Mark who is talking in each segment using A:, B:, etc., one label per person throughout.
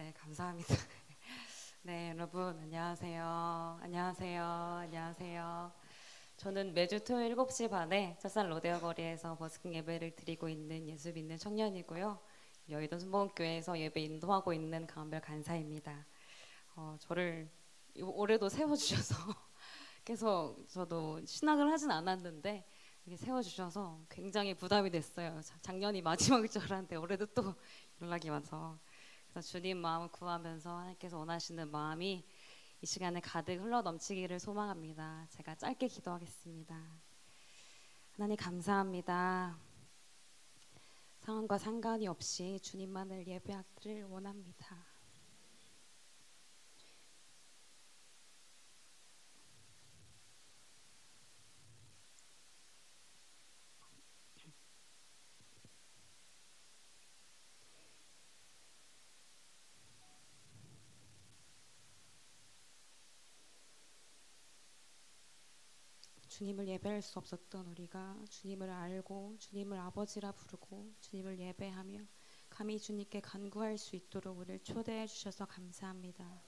A: 네, 감사합니다. 네, 여러분 안녕하세요. 안녕하세요. 안녕하세요. 저는 매주 토요일 7시 반에 철산 로데오 거리에서 버스킹 예배를 드리고 있는 예수 믿는 청년이고요. 여의도 순복음교회에서 예배 인도하고 있는 강한별 간사입니다. 저를 올해도 세워주셔서 계속 저도 신학을 하진 않았는데 이렇게 세워주셔서 굉장히 부담이 됐어요. 작년이 마지막일 줄 알았는데 올해도 또 연락이 와서 그래서 주님 마음을 구하면서 하나님께서 원하시는 마음이 이 시간에 가득 흘러 넘치기를 소망합니다. 제가 짧게 기도하겠습니다. 하나님 감사합니다. 상황과 상관이 없이 주님만을 예배하기를 원합니다. 주님을 예배할 수 없었던 우리가 주님을 알고 주님을 아버지라 부르고 주님을 예배하며 감히 주님께 간구할 수 있도록 우리를 초대해 주셔서 감사합니다.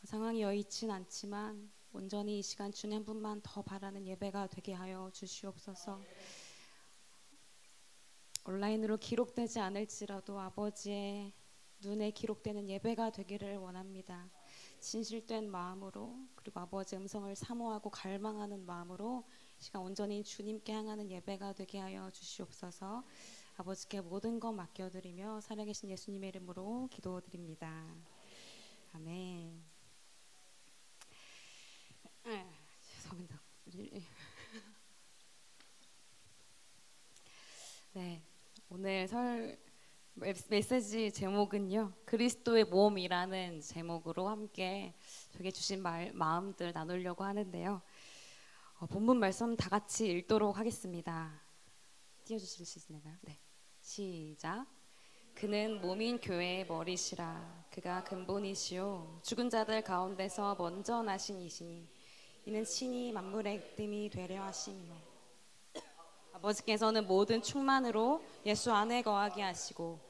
A: 상황이 여의치 않지만 온전히 이 시간 주님 한 분만 더 바라는 예배가 되게 하여 주시옵소서. 온라인으로 기록되지 않을지라도 아버지의 눈에 기록되는 예배가 되기를 원합니다. 진실된 마음으로 그리고 아버지의 음성을 사모하고 갈망하는 마음으로 시간 온전히 주님께 향하는 예배가 되게 하여 주시옵소서. 아버지께 모든 것 맡겨드리며 살아계신 예수님의 이름으로 기도드립니다. 아멘. 죄송합니다. 네, 오늘 메시지 제목은요, 그리스도의 몸이라는 제목으로 함께 저에게 주신 마음들 나누려고 하는데요. 본문 말씀 다 같이 읽도록 하겠습니다. 띄워주실 수 있나요? 네, 시작. 그는 몸인 교회의 머리시라. 그가 근본이시요 죽은 자들 가운데서 먼저 나신 이시니 이는 친히 만물의 뜸이 되려 하심이요 아버지께서는 모든 충만으로 예수 안에 거하게 하시고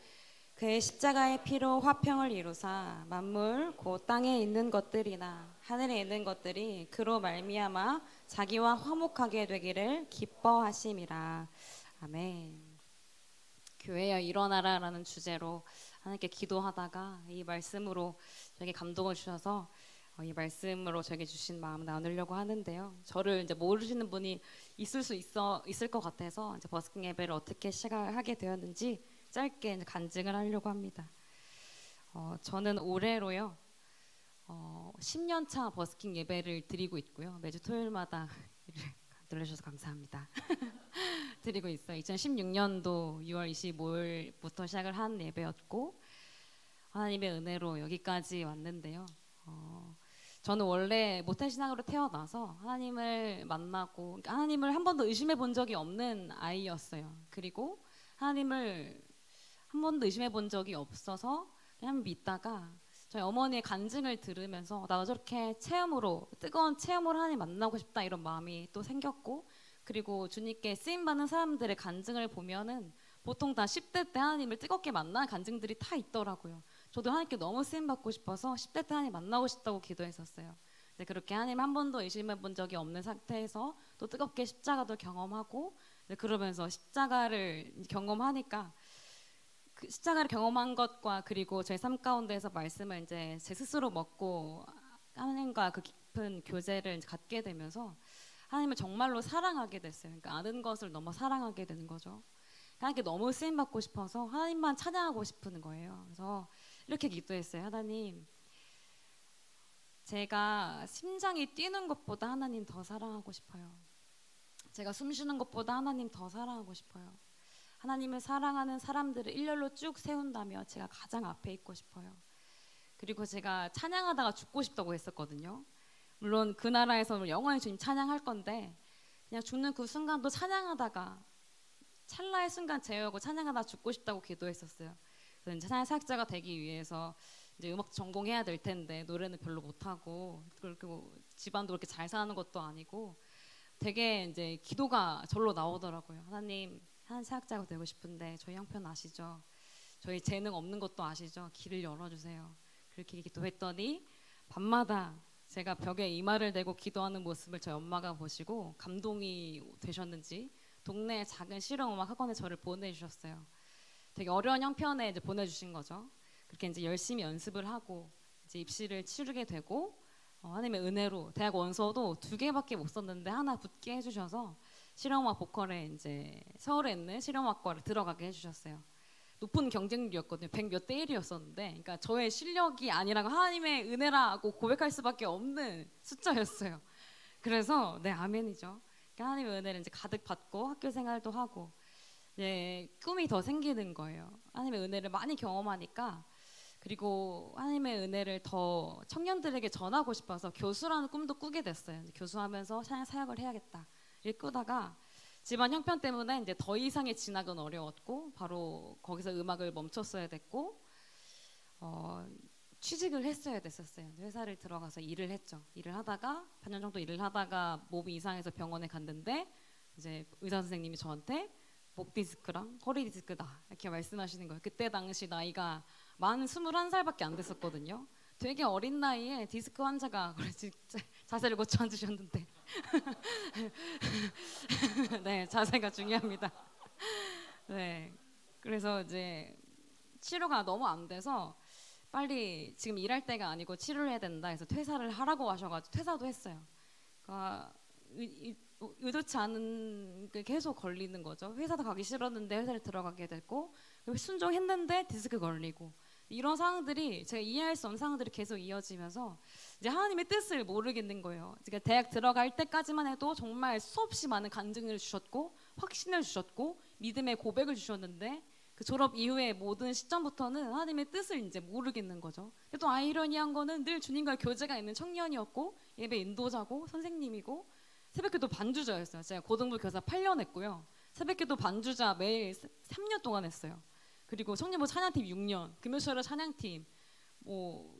A: 그의 십자가의 피로 화평을 이루사 만물 곧 땅에 있는 것들이나 하늘에 있는 것들이 그로 말미암아 자기와 화목하게 되기를 기뻐하심이라. 아멘. 교회여 일어나라라는 주제로 하나님께 기도하다가 이 말씀으로 저에게 감동을 주셔서 이 말씀으로 저에게 주신 마음 나누려고 하는데요. 저를 이제 모르시는 분이 있을 것 같아서 이제 버스킹 예배를 어떻게 시작하게 되었는지 짧게 이제 간증을 하려고 합니다. 저는 올해로요 10년 차 버스킹 예배를 드리고 있고요. 매주 토요일마다 들려주셔서 감사합니다. 드리고 있어요. 2016년도 6월 25일부터 시작을 한 예배였고 하나님의 은혜로 여기까지 왔는데요. 저는 원래 모태신앙으로 태어나서 하나님을 만나고 그러니까 하나님을 한 번도 의심해 본 적이 없는 아이였어요. 그리고 하나님을 한 번도 의심해 본 적이 없어서 그냥 믿다가 저희 어머니의 간증을 들으면서 나도 저렇게 뜨거운 체험으로 하나님 만나고 싶다 이런 마음이 또 생겼고 그리고 주님께 쓰임받는 사람들의 간증을 보면은 보통 다 10대 때 하나님을 뜨겁게 만난 간증들이 다 있더라고요. 저도 하나님께 너무 쓰임받고 싶어서 10대 때 하나님 만나고 싶다고 기도했었어요. 근데 그렇게 하나님 한 번도 의심해 본 적이 없는 상태에서 또 뜨겁게 십자가도 경험하고 그러면서 십자가를 경험하니까 그 십자가를 경험한 것과 그리고 제 삶 가운데서 말씀을 이제 제 스스로 먹고 하나님과 그 깊은 교제를 갖게 되면서 하나님을 정말로 사랑하게 됐어요. 그러니까 아는 것을 너무 사랑하게 되는 거죠. 하나님께 너무 쓰임 받고 싶어서 하나님만 찬양하고 싶은 거예요. 그래서 이렇게 기도했어요. 하나님, 제가 심장이 뛰는 것보다 하나님 더 사랑하고 싶어요. 제가 숨 쉬는 것보다 하나님 더 사랑하고 싶어요. 하나님을 사랑하는 사람들을 일렬로 쭉 세운다며 제가 가장 앞에 있고 싶어요. 그리고 제가 찬양하다가 죽고 싶다고 했었거든요. 물론 그 나라에서 영원히 주님 찬양할 건데 그냥 죽는 그 순간도 찬양하다가 찰나의 순간 제어하고 찬양하다 죽고 싶다고 기도했었어요. 그래서 찬양 사역자가 되기 위해서 이제 음악 전공해야 될 텐데 노래는 별로 못하고 그리고 집안도 그렇게 잘 사는 것도 아니고 되게 이제 기도가 절로 나오더라고요. 하나님 사역자가 되고 싶은데 저희 형편 아시죠? 저희 재능 없는 것도 아시죠? 길을 열어주세요. 그렇게 기도했더니 밤마다 제가 벽에 이마를 대고 기도하는 모습을 저희 엄마가 보시고 감동이 되셨는지 동네 작은 실용음악 학원에 저를 보내주셨어요. 되게 어려운 형편에 이제 보내주신 거죠. 그렇게 이제 열심히 연습을 하고 이제 입시를 치르게 되고 하나님의 은혜로 대학 원서도 2개밖에 못 썼는데 하나 붙게 해주셔서 실용음악 보컬에 이제 서울에 있는 실용음악과를 들어가게 해주셨어요. 높은 경쟁률이었거든요. 100 몇 대 1이었었는데, 그러니까 저의 실력이 아니라 하나님의 은혜라고 고백할 수밖에 없는 숫자였어요. 그래서 네, 아멘이죠. 그러니까 하나님의 은혜를 이제 가득 받고 학교 생활도 하고 꿈이 더 생기는 거예요. 하나님의 은혜를 많이 경험하니까. 그리고 하나님의 은혜를 더 청년들에게 전하고 싶어서 교수라는 꿈도 꾸게 됐어요. 교수하면서 사역을 해야겠다. 일 꾸다가 집안 형편 때문에 이제 더 이상의 진학은 어려웠고 바로 거기서 음악을 멈췄어야 됐고 취직을 했어야 됐었어요. 회사를 들어가서 일을 했죠. 일을 하다가 반년 정도 일을 하다가 몸이 이상해서 병원에 갔는데 이제 의사 선생님이 저한테 목 디스크랑 허리 디스크다 이렇게 말씀하시는 거예요. 그때 당시 나이가 만 21살밖에 안 됐었거든요. 되게 어린 나이에 디스크 환자가 자세를 고쳐 앉으셨는데 네, 자세가 중요합니다. 네, 그래서 이제 치료가 너무 안 돼서 빨리 지금 일할 때가 아니고 치료를 해야 된다 해서 퇴사를 하라고 하셔가지고 퇴사도 했어요. 그러니까 의도치 않은 게 계속 걸리는 거죠. 회사도 가기 싫었는데 회사를 들어가게 됐고 순종했는데 디스크 걸리고 이런 상황들이 제가 이해할 수 없는 상황들이 계속 이어지면서 이제 하나님의 뜻을 모르겠는 거예요. 그러니까 대학 들어갈 때까지만 해도 정말 수없이 많은 간증을 주셨고 확신을 주셨고 믿음의 고백을 주셨는데 그 졸업 이후에 모든 시점부터는 하나님의 뜻을 이제 모르겠는 거죠. 또 아이러니한 거는 늘 주님과 교제가 있는 청년이었고 예배 인도자고 선생님이고 새벽기도 반주자였어요. 제가 고등부 교사 8년 했고요. 새벽기도 반주자 매일 3년 동안 했어요. 그리고 청년부 찬양팀 6년, 금요일에 찬양팀,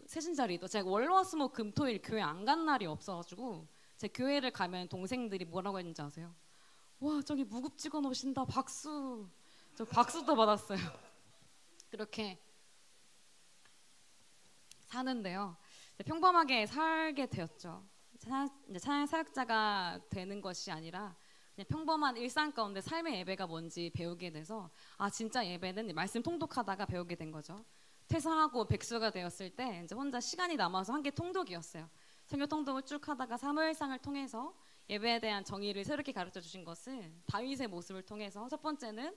A: 세신자 리더. 제가 월화수목 금토일 교회 안 간 날이 없어가지고 제 교회를 가면 동생들이 뭐라고 했는지 아세요? 와, 저기 무급 직원 오신다, 박수. 저 박수도 받았어요. 그렇게 사는데요. 평범하게 살게 되었죠. 찬양 사역자가 되는 것이 아니라 그냥 평범한 일상 가운데 삶의 예배가 뭔지 배우게 돼서 진짜 예배는 말씀 통독하다가 배우게 된 거죠. 퇴사하고 백수가 되었을 때 이제 혼자 시간이 남아서 한 게 통독이었어요. 선교 통독을 쭉 하다가 사무엘상을 통해서 예배에 대한 정의를 새롭게 가르쳐 주신 것은 다윗의 모습을 통해서 첫 번째는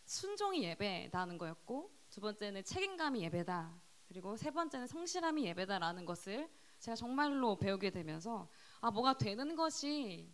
A: 순종이 예배라는 거였고 두 번째는 책임감이 예배다. 그리고 세 번째는 성실함이 예배다라는 것을 제가 정말로 배우게 되면서 뭐가 되는 것이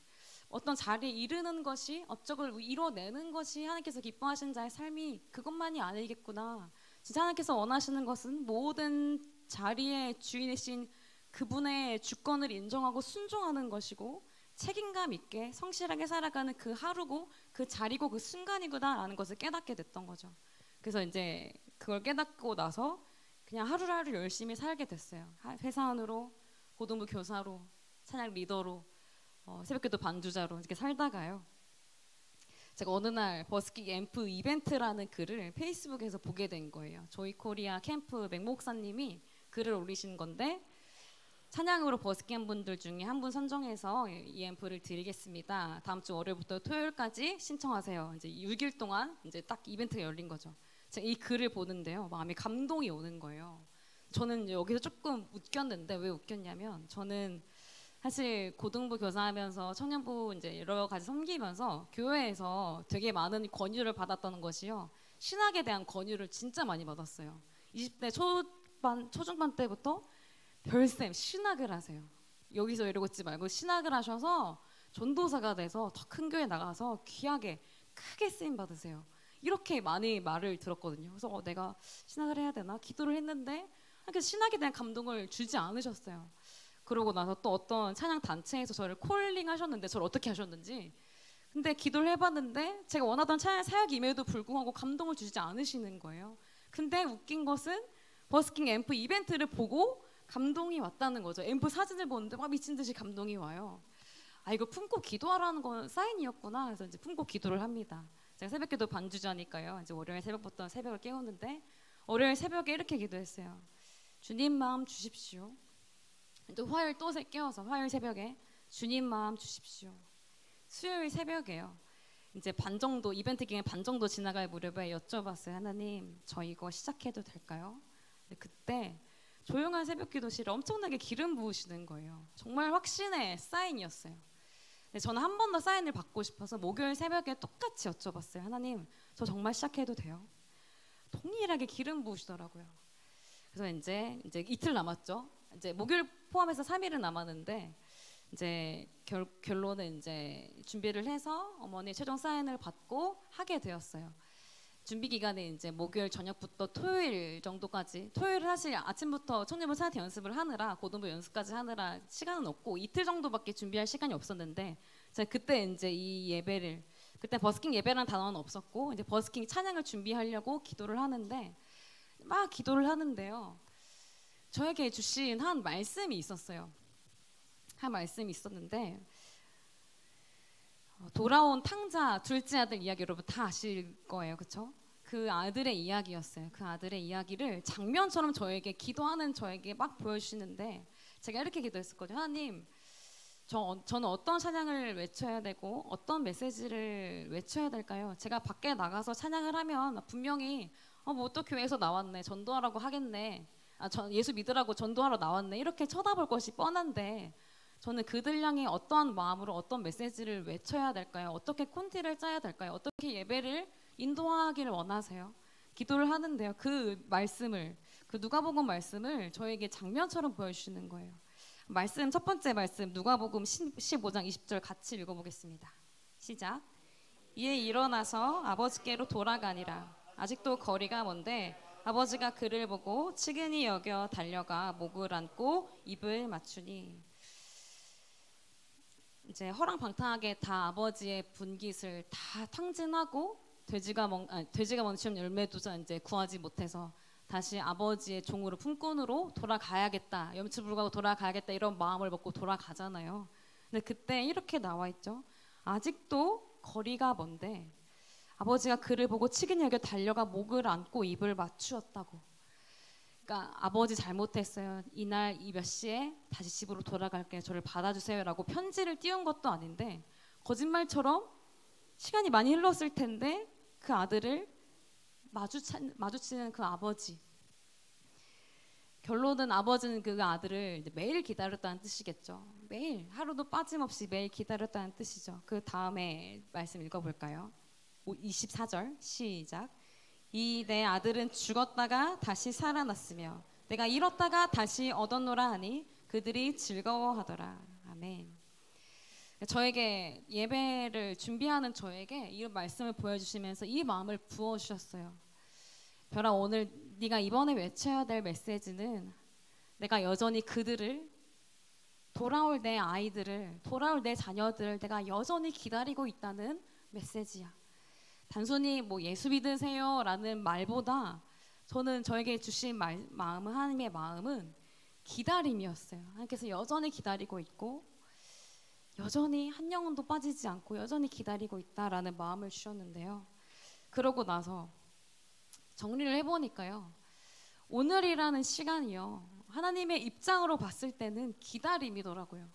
A: 어떤 자리에 이르는 것이 업적을 이뤄내는 것이 하나님께서 기뻐하시는 자의 삶이 그것만이 아니겠구나. 진짜 하나님께서 원하시는 것은 모든 자리의 주인이신 그분의 주권을 인정하고 순종하는 것이고 책임감 있게 성실하게 살아가는 그 하루고 그 자리고 그 순간이구나라는 것을 깨닫게 됐던 거죠. 그래서 이제 그걸 깨닫고 나서 그냥 하루하루 열심히 살게 됐어요. 회사원으로, 고등부 교사로, 찬양 리더로, 새벽기도 반주자로 이렇게 살다가요. 제가 어느 날 버스킹 앰프 이벤트라는 글을 페이스북에서 보게 된 거예요. 조이코리아 캠프 맹 목사님이 글을 올리신 건데 찬양으로 버스킹 분들 중에 한 분 선정해서 이 앰프를 드리겠습니다. 다음 주 월요일부터 토요일까지 신청하세요. 이제 6일 동안 이제 딱 이벤트가 열린 거죠. 제가 이 글을 보는데요, 마음에 감동이 오는 거예요. 저는 여기서 조금 웃겼는데 왜 웃겼냐면 저는 사실 고등부 교사하면서 청년부 이제 여러 가지 섬기면서 교회에서 되게 많은 권유를 받았다는 것이요. 신학에 대한 권유를 진짜 많이 받았어요. 20대 초중반 때부터 별쌤 신학을 하세요. 여기서 이러고 있지 말고 신학을 하셔서 전도사가 돼서 더 큰 교회 나가서 귀하게 크게 쓰임 받으세요. 이렇게 많이 말을 들었거든요. 그래서 내가 신학을 해야 되나 기도를 했는데 신학에 대한 감동을 주지 않으셨어요. 그러고 나서 또 어떤 찬양 단체에서 저를 콜링 하셨는데 저를 어떻게 하셨는지 근데 기도를 해봤는데 제가 원하던 찬양 사역임에도 불구하고 감동을 주지 않으시는 거예요. 근데 웃긴 것은 버스킹 앰프 이벤트를 보고 감동이 왔다는 거죠. 앰프 사진을 보는데 막 미친 듯이 감동이 와요. 이거 품고 기도하라는 건 사인이었구나. 그래서 이제 품고 기도를 합니다. 제가 새벽기도 반주자니까요. 이제 월요일 새벽부터 새벽을 깨우는데 월요일 새벽에 이렇게 기도했어요. 주님 마음 주십시오. 또 화요일 또 깨워서 화요일 새벽에 주님 마음 주십시오. 수요일 새벽에요. 이제 반 정도 이벤트 기간 반 정도 지나갈 무렵에 여쭤봤어요. 하나님, 저 이거 시작해도 될까요? 그때 조용한 새벽기도실에 엄청나게 기름 부으시는 거예요. 정말 확신의 사인이었어요. 저는 한 번 더 사인을 받고 싶어서 목요일 새벽에 똑같이 여쭤봤어요. 하나님, 저 정말 시작해도 돼요? 동일하게 기름 부으시더라고요. 그래서 이제 이틀 남았죠. 이제 목요일 포함해서 3일은 남았는데 이제 결론은 이제 준비를 해서 어머니 최종 사인을 받고 하게 되었어요. 준비 기간에 이제 목요일 저녁부터 토요일 정도까지, 토요일은 사실 아침부터 청년부 사이트 연습을 하느라 고등부 연습까지 하느라 시간은 없고 이틀 정도밖에 준비할 시간이 없었는데 제가 그때 이제 이 예배를, 그때 버스킹 예배라는 단어는 없었고 이제 버스킹 찬양을 준비하려고 기도를 하는데 막 기도를 하는데요. 저에게 주신 한 말씀이 있었어요. 한 말씀이 있었는데 돌아온 탕자 둘째 아들 이야기 여러분 다 아실 거예요, 그렇죠? 그 아들의 이야기였어요. 그 아들의 이야기를 장면처럼 저에게 기도하는 저에게 막 보여주시는데 제가 이렇게 기도했었거든요. 하나님, 저는 어떤 찬양을 외쳐야 되고 어떤 메시지를 외쳐야 될까요? 제가 밖에 나가서 찬양을 하면 분명히 뭐 또 교회에서 나왔네, 전도하라고 하겠네, 예수 믿으라고 전도하러 나왔네 이렇게 쳐다볼 것이 뻔한데 저는 그들 향해 어떠한 마음으로 어떤 메시지를 외쳐야 될까요? 어떻게 콘티를 짜야 될까요? 어떻게 예배를 인도하기를 원하세요? 기도를 하는데요. 그 말씀을, 그 누가복음 말씀을 저에게 장면처럼 보여주시는 거예요. 말씀, 첫 번째 말씀 누가복음 15장 20절 같이 읽어보겠습니다. 시작. 이에 일어나서 아버지께로 돌아가니라. 아직도 거리가 먼데 아버지가 그를 보고 측은히 여겨 달려가 목을 안고 입을 맞추니. 이제 허랑방탕하게 다 아버지의 분깃을 다 탕진하고 돼지가 먹는 열매도 이제 구하지 못해서 다시 아버지의 종으로 품꾼으로 돌아가야겠다, 염치불구하고 돌아가야겠다 이런 마음을 먹고 돌아가잖아요. 근데 그때 이렇게 나와 있죠. 아직도 거리가 먼데 아버지가 그를 보고 측은히 여겨 달려가 목을 안고 입을 맞추었다고. 그러니까 아버지 잘못했어요. 이날 이 몇 시에 다시 집으로 돌아갈게요. 저를 받아주세요라고 편지를 띄운 것도 아닌데 거짓말처럼 시간이 많이 흘렀을 텐데 그 아들을 마주치는 그 아버지. 결론은 아버지는 그 아들을 이제 매일 기다렸다는 뜻이겠죠. 매일 하루도 빠짐없이 매일 기다렸다는 뜻이죠. 그 다음에 말씀 읽어볼까요? 24절 시작. 이 내 아들은 죽었다가 다시 살아났으며 내가 잃었다가 다시 얻었노라 하니 그들이 즐거워하더라. 아멘. 저에게 예배를 준비하는 저에게 이 말씀을 보여주시면서 이 마음을 부어주셨어요. 별아, 오늘 네가 이번에 외쳐야 될 메시지는 내가 여전히 그들을, 돌아올 내 아이들을, 돌아올 내 자녀들을 내가 여전히 기다리고 있다는 메시지야. 단순히 뭐 예수 믿으세요 라는 말보다 저는 저에게 주신 마음은, 하나님의 마음은 기다림이었어요. 하나님께서 여전히 기다리고 있고 여전히 한 영혼도 빠지지 않고 여전히 기다리고 있다라는 마음을 주셨는데요. 그러고 나서 정리를 해보니까요, 오늘이라는 시간이요, 하나님의 입장으로 봤을 때는 기다림이더라고요.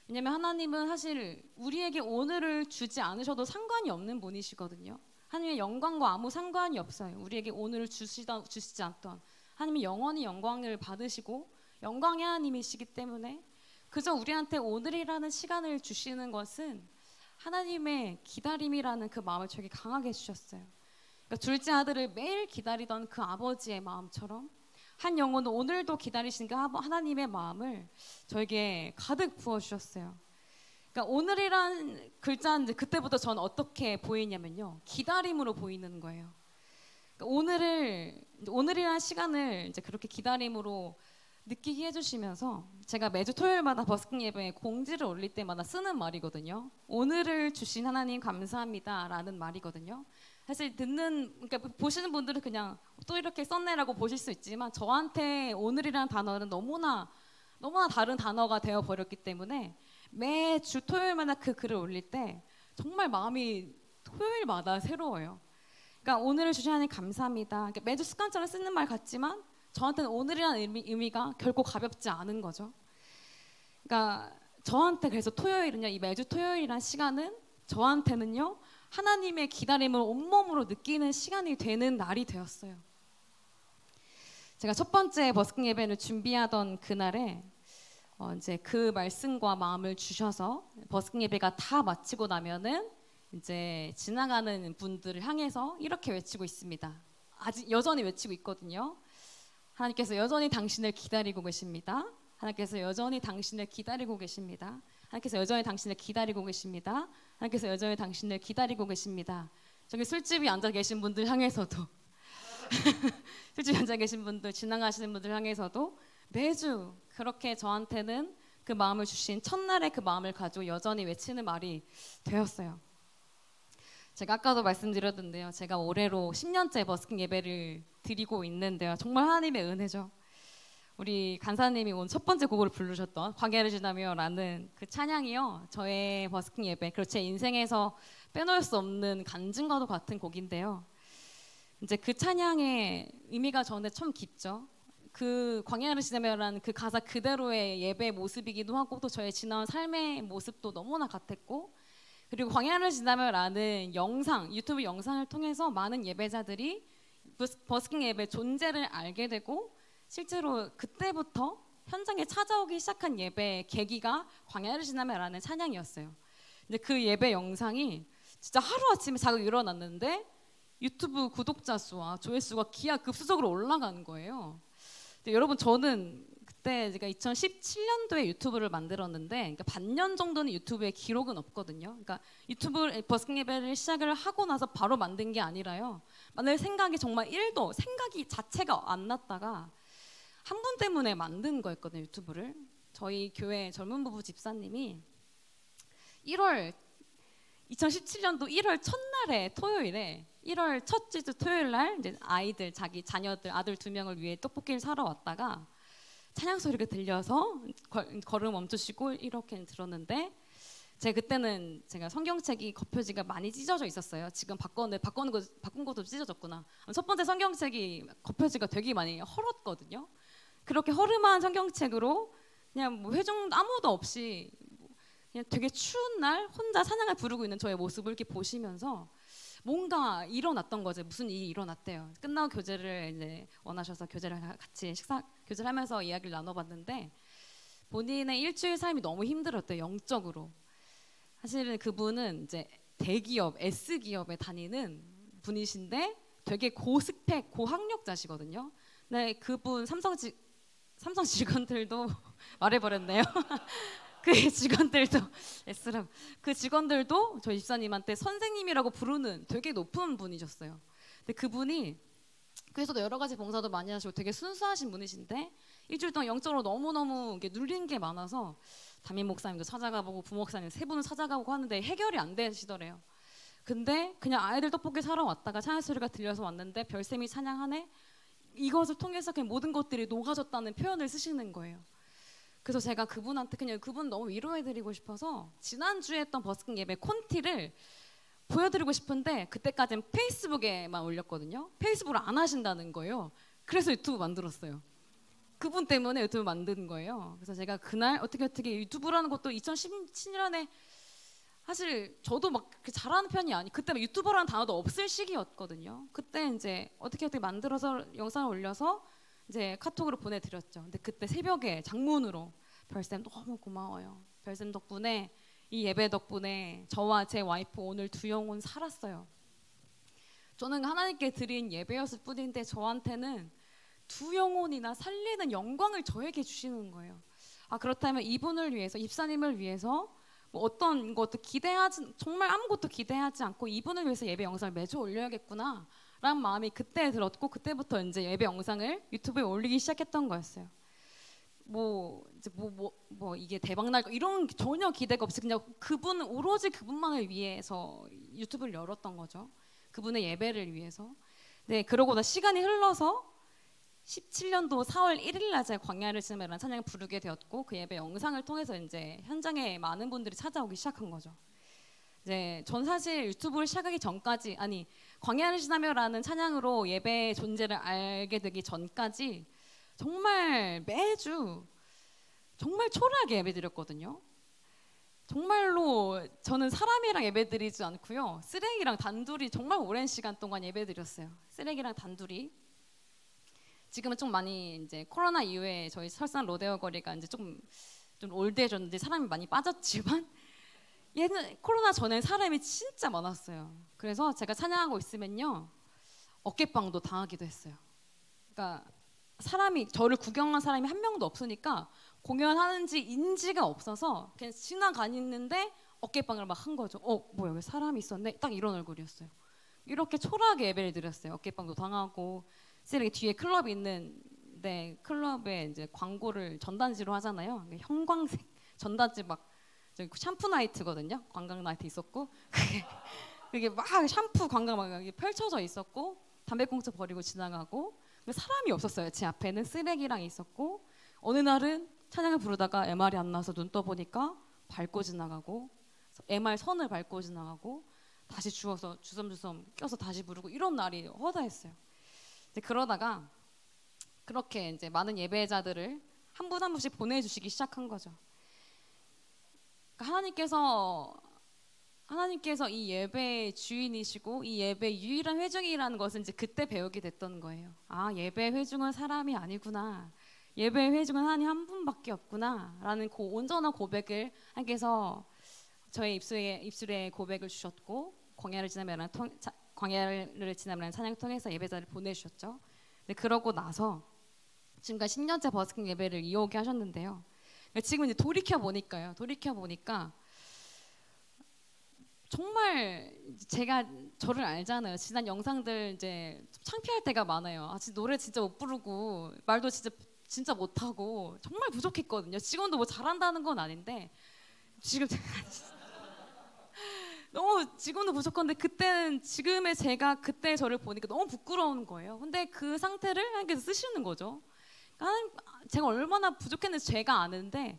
A: 왜냐면 하나님은 사실 우리에게 오늘을 주지 않으셔도 상관이 없는 분이시거든요. 하나님의 영광과 아무 상관이 없어요. 우리에게 오늘을 주시지 않던 하나님이 영원히 영광을 받으시고 영광의 하나님이시기 때문에 그저 우리한테 오늘이라는 시간을 주시는 것은 하나님의 기다림이라는 그 마음을 저에게 강하게 주셨어요. 그러니까 둘째 아들을 매일 기다리던 그 아버지의 마음처럼 한 영혼은 오늘도 기다리시는 그 하나님의 마음을 저에게 가득 부어주셨어요. 그러니까 오늘이란 글자는 이제 그때부터 저는 어떻게 보이냐면요, 기다림으로 보이는 거예요. 그러니까 오늘이란 시간을 이제 그렇게 기다림으로 느끼게 해주시면서 제가 매주 토요일마다 버스킹 예배에 공지를 올릴 때마다 쓰는 말이거든요. 오늘을 주신 하나님 감사합니다라는 말이거든요. 사실 그러니까 보시는 분들은 그냥 또 이렇게 썼네라고 보실 수 있지만 저한테 오늘이라는 단어는 너무나 다른 단어가 되어버렸기 때문에 매주 토요일마다 그 글을 올릴 때 정말 마음이 토요일마다 새로워요. 그러니까 오늘을 주신 하나님 감사합니다. 그러니까 매주 습관처럼 쓰는 말 같지만 저한테는 오늘이라는 의미가 결코 가볍지 않은 거죠. 그러니까 저한테 그래서 토요일은요, 이 매주 토요일이란 시간은 저한테는요 하나님의 기다림을 온몸으로 느끼는 시간이 되는 날이 되었어요. 제가 첫 번째 버스킹 예배를 준비하던 그날에 이제 그 말씀과 마음을 주셔서 버스킹 예배가 다 마치고 나면은 이제 지나가는 분들을 향해서 이렇게 외치고 있습니다. 아직 여전히 외치고 있거든요. 하나님께서 여전히 당신을 기다리고 계십니다. 하나님께서 여전히 당신을 기다리고 계십니다. 하나님께서 여전히 당신을 기다리고 계십니다. 하나님께서 여전히 당신을 기다리고 계십니다. 저기 술집에 앉아 계신 분들 향해서도 술집에 앉아 계신 분들, 지나가시는 분들 향해서도 매주 그렇게 저한테는 그 마음을 주신 첫날의 그 마음을 가지고 여전히 외치는 말이 되었어요. 제가 아까도 말씀드렸는데요. 제가 올해로 10년째 버스킹 예배를 드리고 있는데요. 정말 하나님의 은혜죠. 우리 간사님이 온 첫 번째 곡을 부르셨던 광야를 지나며라는 그 찬양이요. 저의 버스킹 예배, 그리고 제 인생에서 빼놓을 수 없는 간증과도 같은 곡인데요. 이제 그 찬양의 의미가 저한테 참 깊죠. 그 광야를 지나며라는 그 가사 그대로의 예배 모습이기도 하고 또 저의 지나온 삶의 모습도 너무나 같았고, 그리고 광야를 지나며라는 영상, 유튜브 영상을 통해서 많은 예배자들이 버스킹 예배 존재를 알게 되고 실제로 그때부터 현장에 찾아오기 시작한 예배의 계기가 광야를 지나며라는 찬양이었어요. 근데 그 예배 영상이 진짜 하루아침에 자고 일어났는데 유튜브 구독자 수와 조회수가 기하급수적으로 올라가는 거예요. 여러분, 저는 그때 제가 2017년도에 유튜브를 만들었는데, 그러니까 반년 정도는 유튜브에 기록은 없거든요. 그러니까 유튜브 버스킹 예배를 시작을 하고 나서 바로 만든 게 아니라요. 만날 생각이 정말 1도 생각이 자체가 안 났다가 한 분 때문에 만든 거였거든요, 유튜브를. 저희 교회 젊은 부부 집사님이 2017년도 1월 첫날에 토요일에 1월 첫째 주 토요일 날 이제 아이들, 자기 자녀들, 아들 2명을 위해 떡볶이를 사러 왔다가 찬양 소리가 들려서 걸음 멈추시고 이렇게 들었는데, 제가 그때는 성경책이 겉표지가 많이 찢어져 있었어요. 지금 바꾼 것도 찢어졌구나. 첫 번째 성경책이 겉표지가 되게 많이 헐었거든요. 그렇게 허름한 성경책으로 그냥 뭐 회중 아무도 없이 그냥 되게 추운 날 혼자 찬양을 부르고 있는 저의 모습을 이렇게 보시면서 뭔가 일어났던 거죠. 무슨 일이 일어났대요. 끝나고 교제를 이제 원하셔서 교제를 같이 교제를 하면서 이야기를 나눠봤는데, 본인의 일주일 삶이 너무 힘들었대요, 영적으로. 사실은 그분은 이제 대기업, S기업에 다니는 분이신데 되게 고스펙, 고학력자시거든요. 근데 그분 삼성 직원들도 말해버렸네요. 그 직원들도 S라고, 그 직원들도 저희 집사님한테 선생님이라고 부르는 되게 높은 분이셨어요. 근데 그분이 그래서도 여러 가지 봉사도 많이 하시고 되게 순수하신 분이신데 일주일 동안 영적으로 너무너무 눌린 게 많아서 담임 목사님도 찾아가보고 부목사님 3분을 찾아가보고 하는데 해결이 안 되시더래요. 근데 그냥 아이들 떡볶이 사러 왔다가 찬양 소리가 들려서 왔는데 별쌤이 찬양하네, 이것을 통해서 그냥 모든 것들이 녹아졌다는 표현을 쓰시는 거예요. 그래서 제가 그분한테 그냥 그분 너무 위로해드리고 싶어서 지난주에 했던 버스킹 예배 콘티를 보여드리고 싶은데 그때까지는 페이스북에만 올렸거든요. 페이스북을 안 하신다는 거예요. 그래서 유튜브 만들었어요. 그분 때문에 유튜브 만든 거예요. 그래서 제가 그날 어떻게 유튜브라는 것도 2017년에 사실 저도 막 잘하는 편이 아니, 그때 유튜버라는 단어도 없을 시기였거든요. 그때 이제 어떻게 만들어서 영상을 올려서 이제 카톡으로 보내드렸죠. 근데 그때 새벽에 장문으로 별쌤 너무 고마워요. 별쌤 덕분에, 이 예배 덕분에 저와 제 와이프 오늘 2 영혼 살았어요. 저는 하나님께 드린 예배였을 뿐인데 저한테는 2 영혼이나 살리는 영광을 저에게 주시는 거예요. 아, 그렇다면 이분을 위해서, 입사님을 위해서 뭐 어떤 것도 정말 아무것도 기대하지 않고 이분을 위해서 예배 영상을 매주 올려야겠구나 라는 마음이 그때 들었고, 그때부터 이제 예배 영상을 유튜브에 올리기 시작했던 거였어요. 이게 대박 날 거 이런 전혀 기대가 없이 그냥 오로지 그분만을 위해서 유튜브를 열었던 거죠. 그분의 예배를 위해서. 네, 그러고 나 시간이 흘러서 17년도 4월 1일 날 제가 광야를 지나며라는 찬양을 부르게 되었고, 그 예배 영상을 통해서 이제 현장에 많은 분들이 찾아오기 시작한 거죠. 이제 전 사실 유튜브를 시작하기 전까지, 아니 광야를 지나며라는 찬양으로 예배의 존재를 알게 되기 전까지 정말 매주 정말 초라하게 예배드렸거든요. 정말로 저는 사람이랑 예배드리지 않고요, 쓰레기랑 단둘이 정말 오랜 시간 동안 예배드렸어요. 쓰레기랑 단둘이. 지금은 좀 많이 이제 코로나 이후에 저희 설산 로데오 거리가 이제 좀 올드해졌는데 사람이 많이 빠졌지만 얘는 코로나 전에 사람이 진짜 많았어요. 그래서 제가 찬양하고 있으면요 어깨빵도 당하기도 했어요. 그러니까 사람이, 저를 구경한 사람이 한 명도 없으니까 공연하는지 인지가 없어서 그냥 지나가는데 어깨빵을 막 한 거죠. 뭐야, 여기 사람이 있었네. 딱 이런 얼굴이었어요. 이렇게 초라하게 예배를 드렸어요. 어깨빵도 당하고, 쓰레기 뒤에 클럽이 있는데 클럽에 이제 광고를 전단지로 하잖아요. 형광색 전단지, 막 샴푸 나이트거든요. 관광 나이트 있었고 그게 막 샴푸 관광 막 펼쳐져 있었고, 담배꽁초 버리고 지나가고, 사람이 없었어요. 제 앞에는 쓰레기랑 있었고, 어느 날은 찬양을 부르다가 MR이 안 나와서 눈 떠보니까 밟고 지나가고, MR 선을 밟고 지나가고, 다시 주워서 주섬주섬 껴서 다시 부르고, 이런 날이 허다했어요. 이제 그러다가 그렇게 이제 많은 예배자들을 한 분 한 분씩 보내주시기 시작한 거죠. 그러니까 하나님께서 이 예배의 주인이시고 이 예배의 유일한 회중이라는 것을 이제 그때 배우게 됐던 거예요. 아, 예배 회중은 사람이 아니구나. 예배 회중은 하나님 한 분밖에 없구나 라는 온전한 고백을 하나님께서 저의 입술에 고백을 주셨고, 광야를 지나며라는 찬양을 통해서 예배자를 보내주셨죠. 근데 그러고 나서 지금까지 10년째 버스킹 예배를 이어오게 하셨는데요. 지금 이제 돌이켜 보니까 정말 제가 저를 알잖아요. 지난 영상들 이제 창피할 때가 많아요. 아, 진짜 노래 진짜 못 부르고 말도 진짜 못하고 정말 부족했거든요. 지금도 뭐 잘한다는 건 아닌데 지금 너무 지금도 부족한데, 그때는 지금의 제가 그때 저를 보니까 너무 부끄러운 거예요. 근데 그 상태를 하나님께서 쓰시는 거죠. 그러니까 제가 얼마나 부족했는지 제가 아는데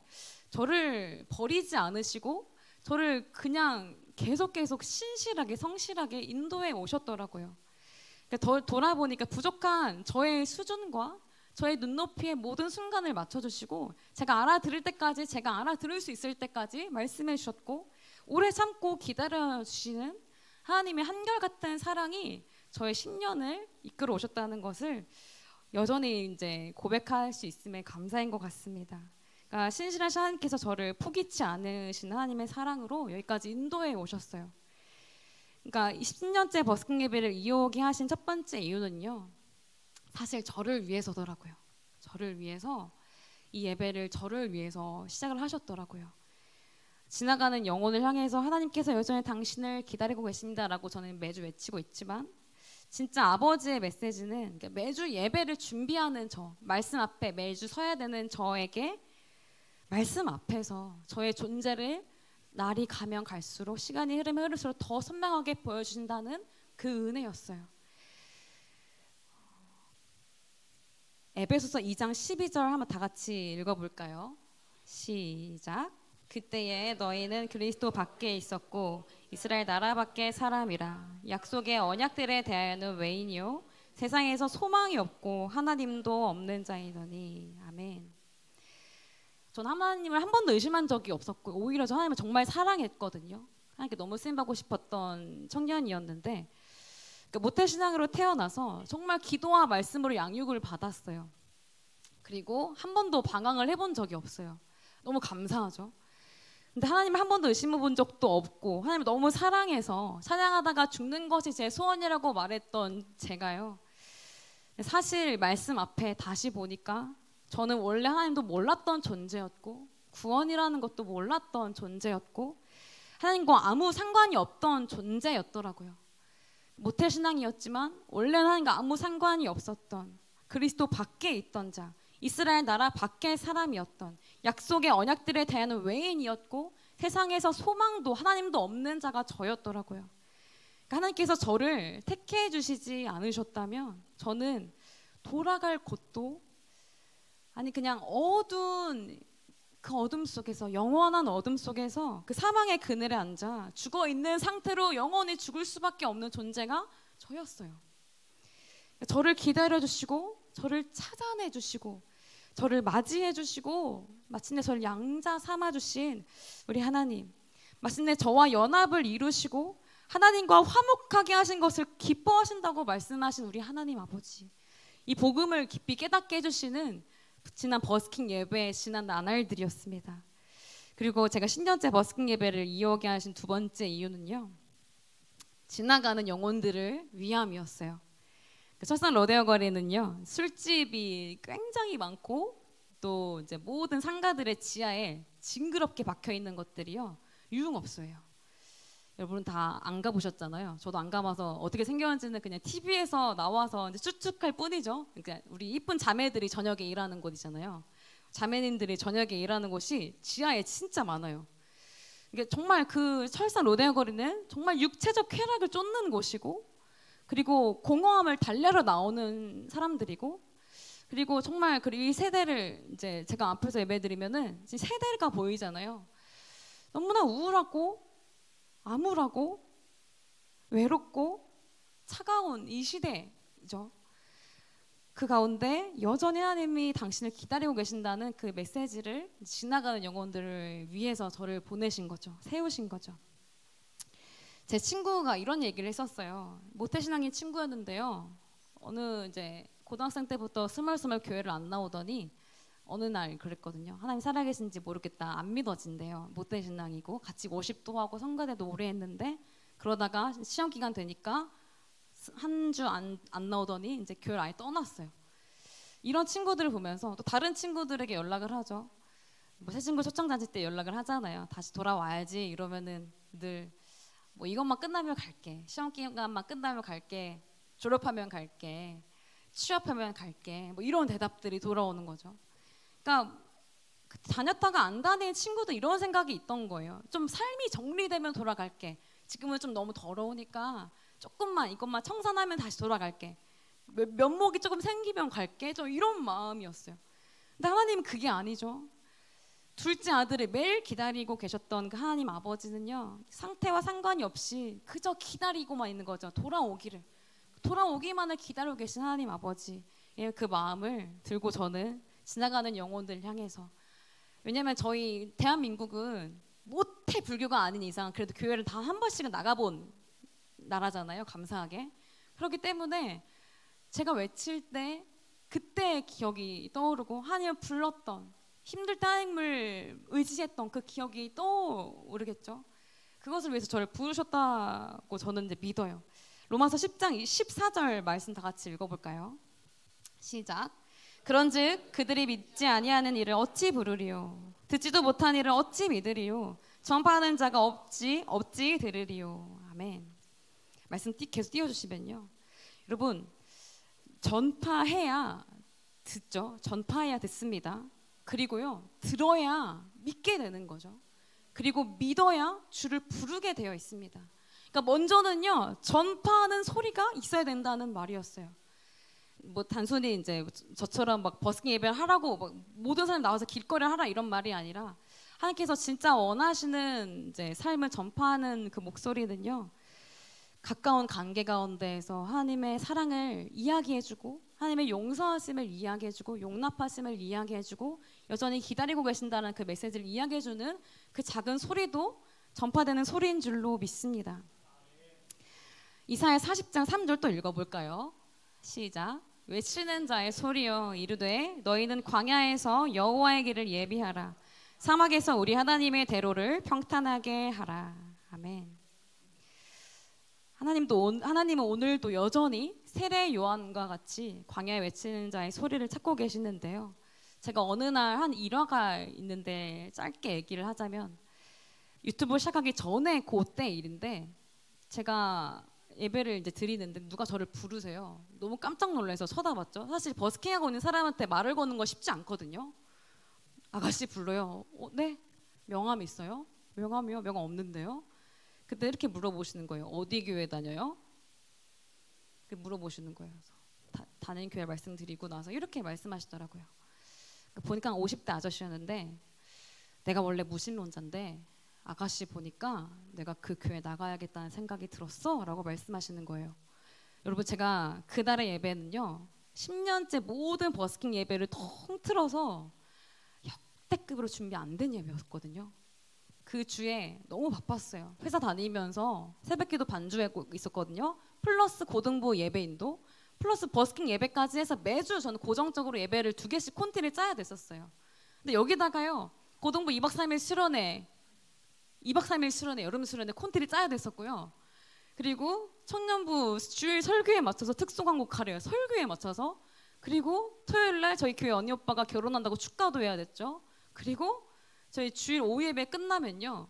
A: 저를 버리지 않으시고 저를 그냥 계속 신실하게 성실하게 인도해 오셨더라고요. 그러니까 돌아보니까 부족한 저의 수준과 저의 눈높이의 모든 순간을 맞춰주시고, 제가 알아들을 때까지, 제가 알아들을 수 있을 때까지 말씀해 주셨고, 오래 참고 기다려주시는 하나님의 한결같은 사랑이 저의 10년을 이끌어 오셨다는 것을 여전히 이제 고백할 수 있음에 감사인 것 같습니다. 그러니까 신실하신 하나님께서 저를 포기치 않으신 하나님의 사랑으로 여기까지 인도해 오셨어요. 그러니까 10년째 버스킹 예배를 이어오게 하신 첫 번째 이유는요, 사실 저를 위해서더라고요. 저를 위해서, 이 예배를 저를 위해서 시작을 하셨더라고요. 지나가는 영혼을 향해서 하나님께서 여전히 당신을 기다리고 계십니다라고 저는 매주 외치고 있지만, 진짜 아버지의 메시지는 매주 예배를 준비하는 말씀 앞에 매주 서야 되는 저에게 말씀 앞에서 저의 존재를 날이 가면 갈수록, 시간이 흐르면 흐를수록 더 선명하게 보여주신다는 그 은혜였어요. 에베소서 2장 12절 한번 다 같이 읽어볼까요? 시작. 그때에 너희는 그리스도 밖에 있었고 이스라엘 나라 밖의 사람이라. 약속의 언약들에 대하여는 외인이요 세상에서 소망이 없고 하나님도 없는 자이더니. 아멘. 전 하나님을 한 번도 의심한 적이 없었고, 오히려 저 하나님을 정말 사랑했거든요. 하나님께 너무 쓰임받고 싶었던 청년이었는데, 그러니까 모태신앙으로 태어나서 정말 기도와 말씀으로 양육을 받았어요. 그리고 한 번도 방황을 해본 적이 없어요. 너무 감사하죠. 근데 하나님을 한 번도 의심해 본 적도 없고, 하나님을 너무 사랑해서 찬양하다가 죽는 것이 제 소원이라고 말했던 제가요, 사실 말씀 앞에 다시 보니까 저는 원래 하나님도 몰랐던 존재였고, 구원이라는 것도 몰랐던 존재였고, 하나님과 아무 상관이 없던 존재였더라고요. 모태신앙이었지만 원래는 하나님과 아무 상관이 없었던, 그리스도 밖에 있던 자, 이스라엘 나라 밖의 사람이었던, 약속의 언약들에 대한 외인이었고, 세상에서 소망도 하나님도 없는 자가 저였더라고요. 그러니까 하나님께서 저를 택해 주시지 않으셨다면 저는 돌아갈 곳도, 아니 그냥 어두운 그 어둠 속에서, 영원한 어둠 속에서 그 사망의 그늘에 앉아 죽어 있는 상태로 영원히 죽을 수밖에 없는 존재가 저였어요. 저를 기다려 주시고, 저를 찾아내 주시고, 저를 맞이해 주시고, 마침내 저를 양자 삼아 주신 우리 하나님, 마침내 저와 연합을 이루시고 하나님과 화목하게 하신 것을 기뻐하신다고 말씀하신 우리 하나님 아버지, 이 복음을 깊이 깨닫게 해주시는 지난 버스킹 예배의 지난 나날들이었습니다. 그리고 제가 신년째 버스킹 예배를 이어오게 하신 두 번째 이유는요, 지나가는 영혼들을 위함이었어요. 철산 로데오 거리는요, 술집이 굉장히 많고 또 이제 모든 상가들의 지하에 징그럽게 박혀 있는 것들이요, 유흥업소예요. 여러분 다 안 가보셨잖아요. 저도 안 가봐서 어떻게 생겼는지는 그냥 TV에서 나와서 이제 추측할 뿐이죠. 그러니까 우리 이쁜 자매들이 저녁에 일하는 곳이잖아요. 자매님들이 저녁에 일하는 곳이 지하에 진짜 많아요. 이게 정말 그 철산 로데오 거리는 정말 육체적 쾌락을 쫓는 곳이고, 그리고 공허함을 달래러 나오는 사람들이고, 그리고 정말 이 세대를 이제 제가 앞에서 예배드리면은 세대가 보이잖아요. 너무나 우울하고 암울하고 외롭고 차가운 이 시대죠. 그 가운데 여전히 하나님이 당신을 기다리고 계신다는 그 메시지를 지나가는 영혼들을 위해서 저를 보내신 거죠. 세우신 거죠. 제 친구가 이런 얘기를 했었어요. 모태신앙인 친구였는데요, 어느 이제 고등학생 때부터 스멀스멀 교회를 안 나오더니 어느 날 그랬거든요. 하나님 살아계신지 모르겠다, 안 믿어진대요. 모태신앙이고 같이 워십도 하고 성가대도 오래 했는데, 그러다가 시험 기간 되니까 한 주 안 나오더니 이제 교회를 아예 떠났어요. 이런 친구들을 보면서 또 다른 친구들에게 연락을 하죠. 뭐 새 친구 초청잔치 때 연락을 하잖아요. 다시 돌아와야지 이러면은 늘 뭐 이것만 끝나면 갈게, 시험 기간만 끝나면 갈게, 졸업하면 갈게, 취업하면 갈게, 뭐 이런 대답들이 돌아오는 거죠. 그러니까 다녔다가 안 다닌 친구도 이런 생각이 있던 거예요. 좀 삶이 정리되면 돌아갈게, 지금은 좀 너무 더러우니까 조금만 이것만 청산하면 다시 돌아갈게, 면목이 조금 생기면 갈게, 좀 이런 마음이었어요. 근데 하나님은 그게 아니죠. 둘째 아들을 매일 기다리고 계셨던 그 하나님 아버지는요, 상태와 상관이 없이 그저 기다리고만 있는 거죠. 돌아오기만을 기다리고 계신 하나님 아버지의 그 마음을 들고 저는 지나가는 영혼들을 향해서, 왜냐면 저희 대한민국은 모태 불교가 아닌 이상 그래도 교회를 다 한 번씩은 나가본 나라잖아요, 감사하게. 그렇기 때문에 제가 외칠 때 그때의 기억이 떠오르고, 하나님을 불렀던, 힘들 때 하나님을 의지했던 그 기억이 떠오르겠죠. 그것을 위해서 저를 부르셨다고 저는 이제 믿어요. 로마서 10장 14절 말씀 다 같이 읽어볼까요? 시작. 그런즉 그들이 믿지 아니하는 일을 어찌 부르리요? 듣지도 못한 일을 어찌 믿으리요? 전파하는 자가 어찌 들으리요? 아멘. 말씀 계속 띄워주시면요, 여러분, 전파해야 듣죠. 전파해야 듣습니다. 그리고요, 들어야 믿게 되는 거죠. 그리고 믿어야 주를 부르게 되어 있습니다. 그러니까 먼저는요, 전파하는 소리가 있어야 된다는 말이었어요. 뭐 단순히 이제 저처럼 막 버스킹 예배를 하라고 막 모든 사람 나와서 길거리를 하라 이런 말이 아니라, 하나님께서 진짜 원하시는 이제 삶을 전파하는 그 목소리는요, 가까운 관계 가운데에서 하나님의 사랑을 이야기해주고, 하나님의 용서하심을 이야기해주고, 용납하심을 이야기해주고, 여전히 기다리고 계신다는 그 메시지를 이야기해주는 그 작은 소리도 전파되는 소리인 줄로 믿습니다. 이사야 40장 3절 또 읽어볼까요? 시작. 외치는 자의 소리여 이르되 너희는 광야에서 여호와의 길을 예비하라, 사막에서 우리 하나님의 대로를 평탄하게 하라. 아멘. 하나님은 오늘도 여전히 세례 요한과 같이 광야에 외치는 자의 소리를 찾고 계시는데요. 제가 어느 날 한 일화가 있는데 짧게 얘기를 하자면, 유튜브 시작하기 전에 그때 일인데, 제가 예배를 이제 드리는데 누가 저를 부르세요. 너무 깜짝 놀라서 쳐다봤죠. 사실 버스킹하고 있는 사람한테 말을 거는 거 쉽지 않거든요. 아가씨 불러요. 네? 명함 있어요? 명함이요? 명함 없는데요? 그때 이렇게 물어보시는 거예요. 어디 교회 다녀요? 물어보시는 거예요. 다니는 교회 말씀드리고 나서 이렇게 말씀하시더라고요. 보니까 50대 아저씨였는데, 내가 원래 무신론자인데 아가씨 보니까 내가 그 교회 나가야겠다는 생각이 들었어 라고 말씀하시는 거예요. 여러분, 제가 그날의 예배는요 10년째 모든 버스킹 예배를 통틀어서 역대급으로 준비 안 된 예배였거든요. 그 주에 너무 바빴어요. 회사 다니면서 새벽기도 반주하고 있었거든요. 플러스 고등부 예배인도 플러스 버스킹 예배까지 해서 매주 저는 고정적으로 예배를 2개씩 콘티를 짜야 됐었어요. 근데 여기다가요 고등부 2박 3일 수련회, 2박 3일 수련회, 여름 수련회 콘티를 짜야 됐었고요. 그리고 청년부 주일 설교에 맞춰서 특송한곡 하래요. 설교에 맞춰서. 그리고 토요일날 저희 교회 언니 오빠가 결혼한다고 축가도 해야 됐죠. 그리고 저희 주일 오후 예배 끝나면요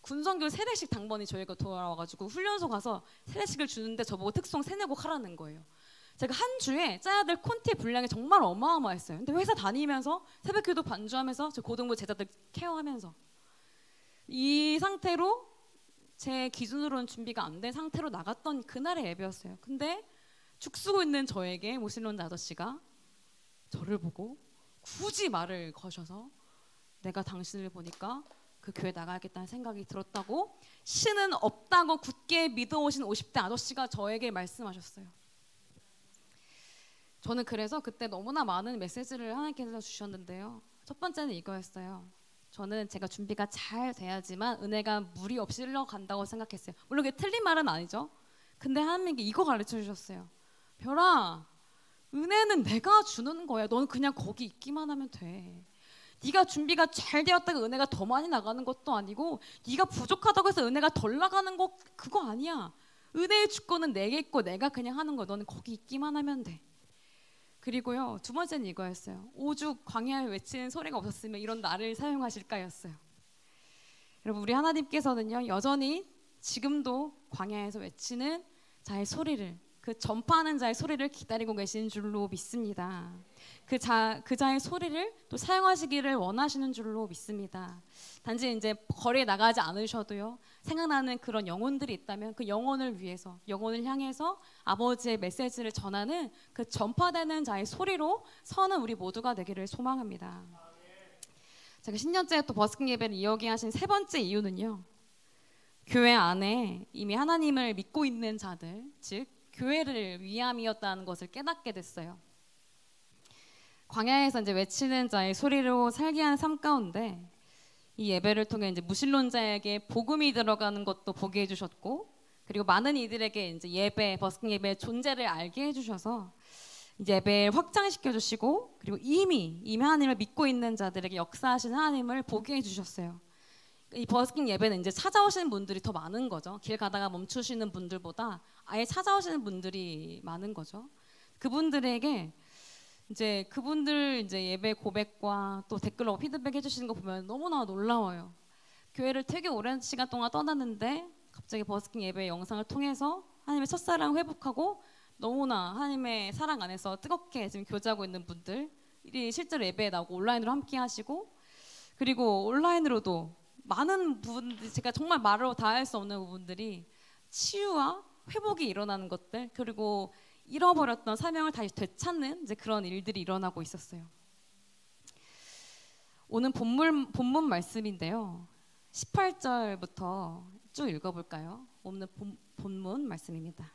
A: 군성교 세례식 당번이 저희가 돌아와가지고 훈련소 가서 세례식을 주는데 저보고 특송 3-4곡 하라는 거예요. 제가 한 주에 짜야 될 콘티의 분량이 정말 어마어마했어요. 근데 회사 다니면서 새벽기도 반주하면서 저 고등부 제자들 케어하면서 이 상태로 제 기준으로는 준비가 안 된 상태로 나갔던 그날의 예배였어요. 근데 죽쓰고 있는 저에게 무신론자 아저씨가 저를 보고 굳이 말을 거셔서 내가 당신을 보니까 그 교회 나가야겠다는 생각이 들었다고 신은 없다고 굳게 믿어오신 50대 아저씨가 저에게 말씀하셨어요. 저는 그래서 그때 너무나 많은 메시지를 하나님께서 주셨는데요. 첫 번째는 이거였어요. 저는 제가 준비가 잘 돼야지만 은혜가 무리 없이 흘러간다고 생각했어요. 물론 그게 틀린 말은 아니죠. 근데 하나님께 이거 가르쳐 주셨어요. 별아, 은혜는 내가 주는 거야. 너는 그냥 거기 있기만 하면 돼. 네가 준비가 잘 되었다고 은혜가 더 많이 나가는 것도 아니고 네가 부족하다고 해서 은혜가 덜 나가는 거 그거 아니야. 은혜의 주권은 내게 있고 내가 그냥 하는 거야. 너는 거기 있기만 하면 돼. 그리고요 2번째는 이거였어요. 오죽 광야에 외치는 소리가 없었으면 이런 나를 사용하실까였어요. 여러분, 우리 하나님께서는요 여전히 지금도 광야에서 외치는 자의 소리를, 그 전파하는 자의 소리를 기다리고 계신 줄로 믿습니다. 그 자의 소리를 또 사용하시기를 원하시는 줄로 믿습니다. 단지 이제 거리에 나가지 않으셔도요 생각나는 그런 영혼들이 있다면 그 영혼을 위해서, 영혼을 향해서 아버지의 메시지를 전하는 그 전파되는 자의 소리로 서는 우리 모두가 되기를 소망합니다. 제가 10년째 또 버스킹 예배를 이어가게 하신 3번째 이유는요, 교회 안에 이미 하나님을 믿고 있는 자들, 즉 교회를 위함이었다는 것을 깨닫게 됐어요. 광야에서 이제 외치는 자의 소리로 살게 하는 삶 가운데 이 예배를 통해 이제 무신론자에게 복음이 들어가는 것도 보게 해주셨고, 그리고 많은 이들에게 이제 예배, 버스킹 예배의 존재를 알게 해주셔서 이제 예배를 확장시켜 주시고, 그리고 이미 하나님을 믿고 있는 자들에게 역사하신 하나님을 보게 해주셨어요. 이 버스킹 예배는 이제 찾아오시는 분들이 더 많은 거죠. 길 가다가 멈추시는 분들보다 아예 찾아오시는 분들이 많은 거죠. 그분들에게 이제 그분들 이제 예배 고백과 또 댓글로 피드백 해주시는 거 보면 너무나 놀라워요. 교회를 되게 오랜 시간 동안 떠났는데 갑자기 버스킹 예배 영상을 통해서 하나님의 첫사랑 회복하고 너무나 하나님의 사랑 안에서 뜨겁게 지금 교제하고 있는 분들이 실제로 예배에 나오고 온라인으로 함께 하시고, 그리고 온라인으로도 많은 부분들이 제가 정말 말로 다 할 수 없는 부분들이 치유와 회복이 일어나는 것들, 그리고 잃어버렸던 사명을 다시 되찾는 이제 그런 일들이 일어나고 있었어요. 오늘 본문 말씀인데요. 18절부터 쭉 읽어볼까요? 오늘 본문 말씀입니다.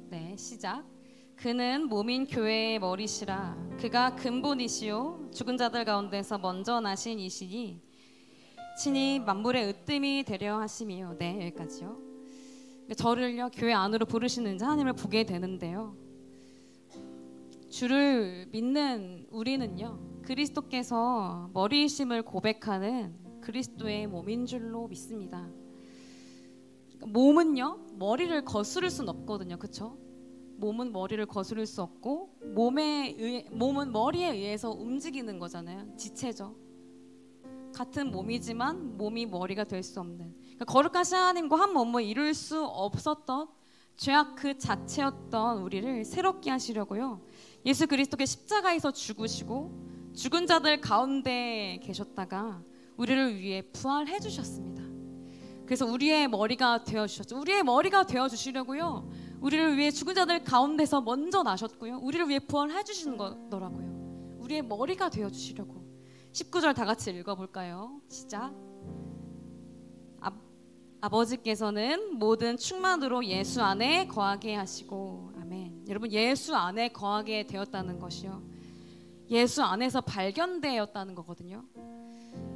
A: 네, 시작. 그는 몸인 교회의 머리시라. 그가 근본이시요 죽은 자들 가운데서 먼저 나신 이시니 친히 만물의 으뜸이 되려 하심이요. 네, 여기까지요. 저를요 교회 안으로 부르시는 자 하나님을 보게 되는데요, 주를 믿는 우리는요 그리스도께서 머리이심을 고백하는 그리스도의 몸인 줄로 믿습니다. 몸은요 머리를 거스를 순 없거든요, 그렇죠? 몸은 머리를 거스를 수 없고 몸은 머리에 의해서 움직이는 거잖아요. 지체죠. 같은 몸이지만 몸이 머리가 될 수 없는, 그러니까 거룩하신 하나님과 한 몸을 이룰 수 없었던 죄악 그 자체였던 우리를 새롭게 하시려고요 예수 그리스도께 십자가에서 죽으시고 죽은 자들 가운데 계셨다가 우리를 위해 부활해 주셨습니다. 그래서 우리의 머리가 되어주셨죠. 우리의 머리가 되어주시려고요 우리를 위해 죽은 자들 가운데서 먼저 나셨고요. 우리를 위해 부활해 주시는 거더라고요. 우리의 머리가 되어 주시려고. 19절 다 같이 읽어볼까요? 시작. 아버지께서는 모든 충만으로 예수 안에 거하게 하시고. 아멘. 여러분, 예수 안에 거하게 되었다는 것이요, 예수 안에서 발견되었다는 거거든요.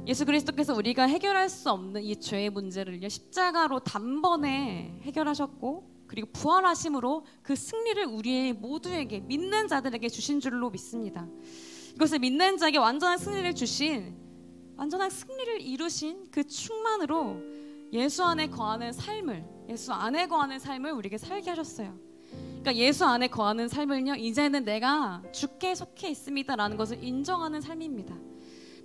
A: 예수 그리스도께서 우리가 해결할 수 없는 이 죄의 문제를요, 십자가로 단번에 해결하셨고, 그리고 부활하심으로 그 승리를 우리 모두에게, 믿는 자들에게 주신 줄로 믿습니다. 이것을 믿는 자에게 완전한 승리를 주신, 완전한 승리를 이루신 그 충만으로 예수 안에 거하는 삶을, 예수 안에 거하는 삶을 우리에게 살게 하셨어요. 그러니까 예수 안에 거하는 삶을요, 이제는 내가 주께 속해 있습니다라는 것을 인정하는 삶입니다.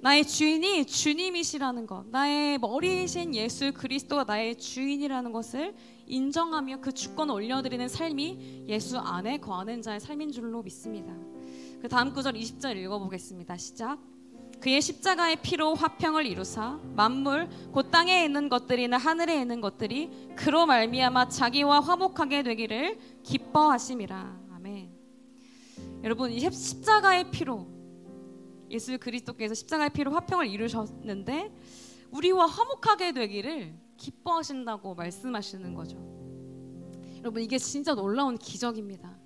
A: 나의 주인이 주님이시라는 것, 나의 머리이신 예수 그리스도가 나의 주인이라는 것을 인정하며 그 주권을 올려드리는 삶이 예수 안에 거하는 자의 삶인 줄로 믿습니다. 그 다음 구절 20절 읽어보겠습니다. 시작. 그의 십자가의 피로 화평을 이루사 만물 곧 땅에 있는 것들이나 하늘에 있는 것들이 그로 말미암아 자기와 화목하게 되기를 기뻐하심이라. 아멘. 여러분, 이 십자가의 피로, 예수 그리스도께서 십자가의 피로 화평을 이루셨는데 우리와 화목하게 되기를 기뻐하신다고 말씀하시는 거죠. 여러분, 이게 진짜 놀라운 기적입니다.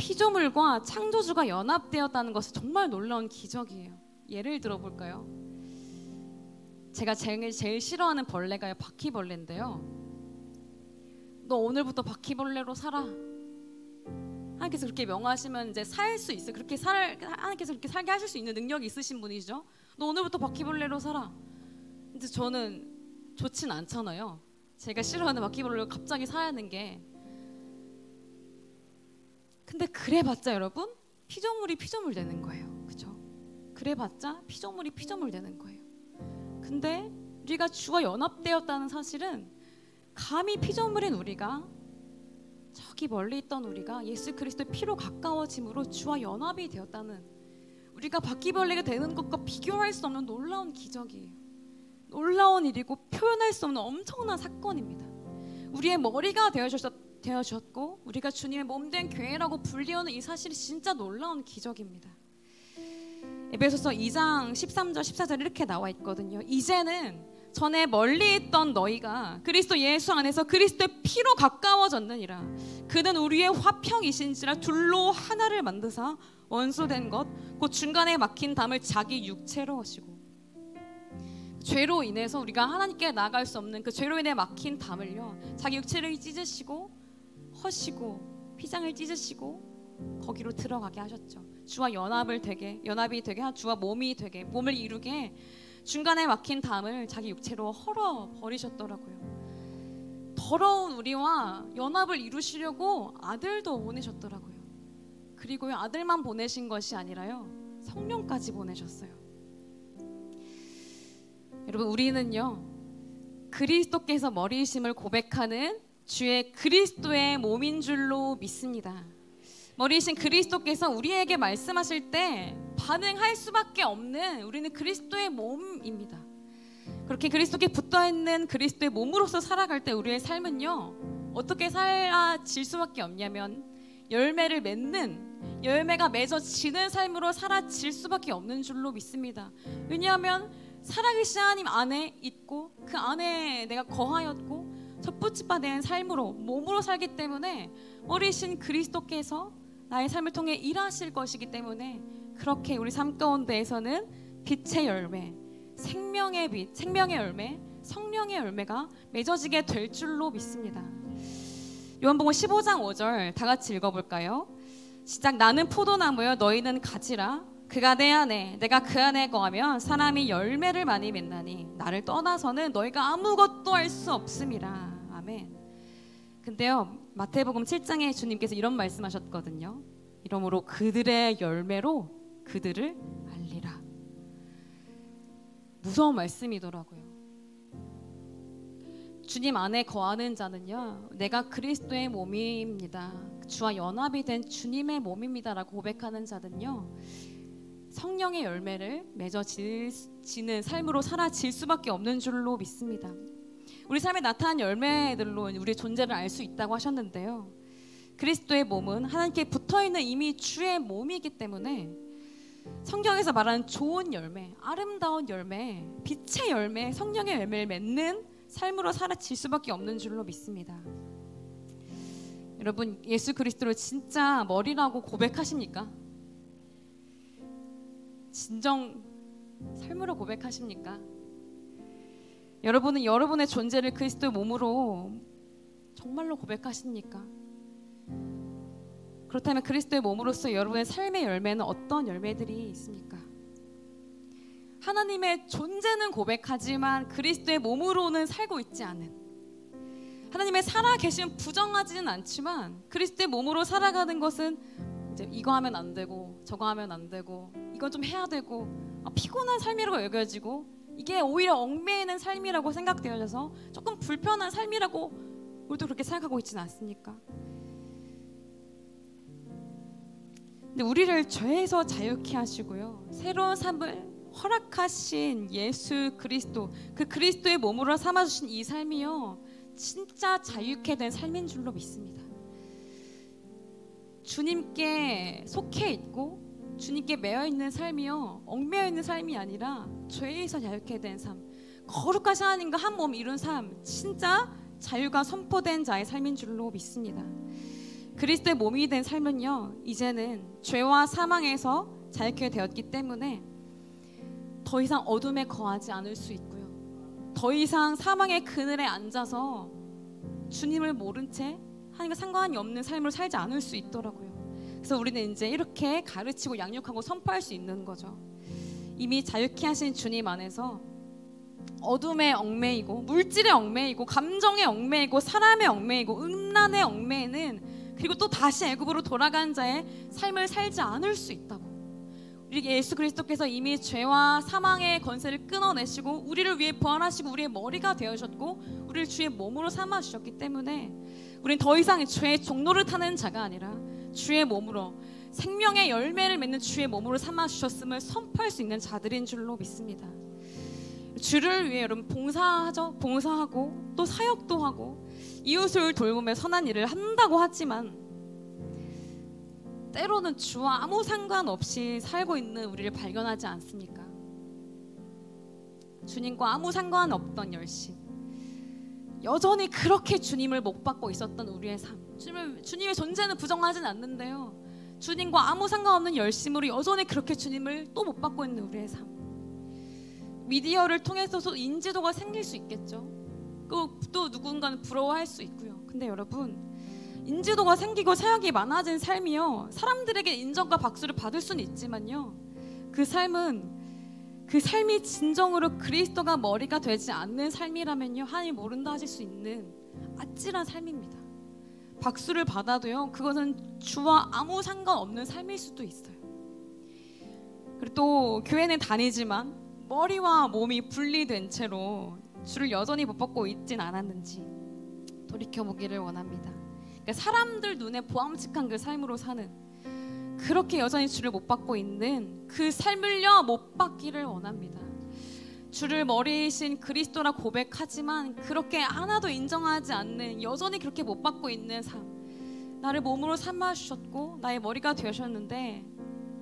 A: 피조물과 창조주가 연합되었다는 것은 정말 놀라운 기적이에요. 예를 들어볼까요? 제가 제일 싫어하는 벌레가 바퀴벌레인데요. 너 오늘부터 바퀴벌레로 살아. 하나님께서 그렇게 명하시면 이제 살 수 있어요. 하나님께서 그렇게 살게 하실 수 있는 능력이 있으신 분이죠. 너 오늘부터 바퀴벌레로 살아. 근데 저는 좋진 않잖아요. 제가 싫어하는 바퀴벌레로 갑자기 사는 게. 근데 그래봤자 여러분, 피조물이 피조물 되는 거예요. 그렇죠? 그래봤자 피조물이 피조물 되는 거예요. 근데 우리가 주와 연합되었다는 사실은 감히 피조물인 우리가, 저기 멀리 있던 우리가 예수 그리스도의 피로 가까워짐으로 주와 연합이 되었다는, 우리가 바퀴벌레가 되는 것과 비교할 수 없는 놀라운 기적이에요. 놀라운 일이고 표현할 수 없는 엄청난 사건입니다. 우리의 머리가 되어주셨고 우리가 주님의 몸된 교회라고 불리우는 이 사실이 진짜 놀라운 기적입니다. 에베소서 2장 13절 14절 이렇게 나와 있거든요. 이제는 전에 멀리 있던 너희가 그리스도 예수 안에서 그리스도의 피로 가까워졌느니라. 그는 우리의 화평이신지라 둘로 하나를 만드사 원수된 것 곧 중간에 막힌 담을 자기 육체로 하시고. 죄로 인해서 우리가 하나님께 나아갈 수 없는 그 죄로 인해 막힌 담을요, 자기 육체를 찢으시고 허시고 피장을 찢으시고 거기로 들어가게 하셨죠. 주와 연합이 되게 주와 몸이 되게, 몸을 이루게 중간에 막힌 담을 자기 육체로 헐어 버리셨더라고요. 더러운 우리와 연합을 이루시려고 아들도 보내셨더라고요. 그리고요, 아들만 보내신 것이 아니라요, 성령까지 보내셨어요. 여러분, 우리는요, 그리스도께서 머리이심을 고백하는 주의 그리스도의 몸인 줄로 믿습니다. 머리이신 그리스도께서 우리에게 말씀하실 때 반응할 수밖에 없는, 우리는 그리스도의 몸입니다. 그렇게 그리스도께 붙어있는 그리스도의 몸으로서 살아갈 때 우리의 삶은요, 어떻게 살아질 수밖에 없냐면 열매를 맺는, 열매가 맺어지는 삶으로 살아질 수밖에 없는 줄로 믿습니다. 왜냐하면 살아계신 하나님 안에 있고 그 안에 내가 거하였고 젖붙이 된 삶으로, 몸으로 살기 때문에 어리신 그리스도께서 나의 삶을 통해 일하실 것이기 때문에 그렇게 우리 삶 가운데에서는 빛의 열매, 생명의 빛, 생명의 열매, 성령의 열매가 맺어지게 될 줄로 믿습니다. 요한복음 15장 5절 다 같이 읽어볼까요? 시작. 나는 포도나무여 너희는 가지라. 그가 내 안에 내가 그 안에 거하면 사람이 열매를 많이 맺나니 나를 떠나서는 너희가 아무것도 할 수 없음이라. 아멘. 근데요, 마태복음 7장에 주님께서 이런 말씀하셨거든요. 이러므로 그들의 열매로 그들을 알리라. 무서운 말씀이더라고요. 주님 안에 거하는 자는요, 내가 그리스도의 몸입니다, 주와 연합이 된 주님의 몸입니다라고 고백하는 자는요, 성령의 열매를 맺어지는 삶으로 살아질 수밖에 없는 줄로 믿습니다. 우리 삶에 나타난 열매들로 우리의 존재를 알 수 있다고 하셨는데요. 그리스도의 몸은 하나님께 붙어있는 이미 주의 몸이기 때문에 성경에서 말하는 좋은 열매, 아름다운 열매, 빛의 열매, 성령의 열매를 맺는 삶으로 살아질 수밖에 없는 줄로 믿습니다. 여러분, 예수 그리스도를 진짜 머리라고 고백하십니까? 진정 삶으로 고백하십니까? 여러분은 여러분의 존재를 그리스도의 몸으로 정말로 고백하십니까? 그렇다면 그리스도의 몸으로서 여러분의 삶의 열매는 어떤 열매들이 있습니까? 하나님의 존재는 고백하지만 그리스도의 몸으로는 살고 있지 않은, 하나님의 살아계심은 부정하지는 않지만 그리스도의 몸으로 살아가는 것은 이제 이거 하면 안 되고 저거 하면 안 되고 이건 좀 해야 되고 피곤한 삶이라고 여겨지고 이게 오히려 얽매이는 삶이라고 생각되어져서 조금 불편한 삶이라고 우리도 그렇게 생각하고 있지는 않습니까? 근데 우리를 죄에서 자유케 하시고요, 새로운 삶을 허락하신 예수 그리스도, 그 그리스도의 몸으로 삼아주신 이 삶이요, 진짜 자유케 된 삶인 줄로 믿습니다. 주님께 속해 있고 주님께 매여 있는 삶이요, 얽매여 있는 삶이 아니라 죄에서 자유케 된 삶, 거룩하신 하나님과 한 몸 이룬 삶, 진짜 자유가 선포된 자의 삶인 줄로 믿습니다. 그리스도의 몸이 된 삶은요, 이제는 죄와 사망에서 자유케 되었기 때문에 더 이상 어둠에 거하지 않을 수 있고요, 더 이상 사망의 그늘에 앉아서 주님을 모른 채 하나님과 상관이 없는 삶을 살지 않을 수 있더라고요. 그래서 우리는 이제 이렇게 가르치고 양육하고 선포할 수 있는 거죠. 이미 자유케 하신 주님 안에서 어둠에 얽매이고 물질에 얽매이고 감정에 얽매이고 사람에 얽매이고 음란에 얽매이는, 그리고 또 다시 애굽으로 돌아간 자의 삶을 살지 않을 수 있다고. 우리 예수 그리스도께서 이미 죄와 사망의 권세를 끊어내시고 우리를 위해 부활하시고 우리의 머리가 되어주셨고 우리를 주의 몸으로 삼아주셨기 때문에 우리는 더 이상 죄의 종로를 타는 자가 아니라 주의 몸으로 생명의 열매를 맺는 주의 몸으로 삼아주셨음을 선포할 수 있는 자들인 줄로 믿습니다. 주를 위해 여러분 봉사하죠. 봉사하고 또 사역도 하고 이웃을 돌보며 선한 일을 한다고 하지만 때로는 주와 아무 상관없이 살고 있는 우리를 발견하지 않습니까? 주님과 아무 상관없던 열심, 여전히 그렇게 주님을 못 받고 있었던 우리의 삶, 주님의 존재는 부정하진 않는데요, 주님과 아무 상관없는 열심으로 여전히 그렇게 주님을 또 못 받고 있는 우리의 삶. 미디어를 통해서도 인지도가 생길 수 있겠죠. 또 누군가는 부러워할 수 있고요. 근데 여러분, 인지도가 생기고 사역이 많아진 삶이요, 사람들에게 인정과 박수를 받을 수는 있지만요, 그 삶이 진정으로 그리스도가 머리가 되지 않는 삶이라면요, 하나님 모른다 하실 수 있는 아찔한 삶입니다. 박수를 받아도요, 그것은 주와 아무 상관없는 삶일 수도 있어요. 그리고 또 교회는 다니지만 머리와 몸이 분리된 채로 주를 여전히 못 받고 있진 않았는지 돌이켜보기를 원합니다. 그러니까 사람들 눈에 보암직한 그 삶으로 사는, 그렇게 여전히 주를 못 받고 있는 그 삶을요 못 받기를 원합니다. 주를 머리이신 그리스도라 고백하지만 그렇게 하나도 인정하지 않는, 여전히 그렇게 못 받고 있는 삶, 나를 몸으로 삼아주셨고 나의 머리가 되셨는데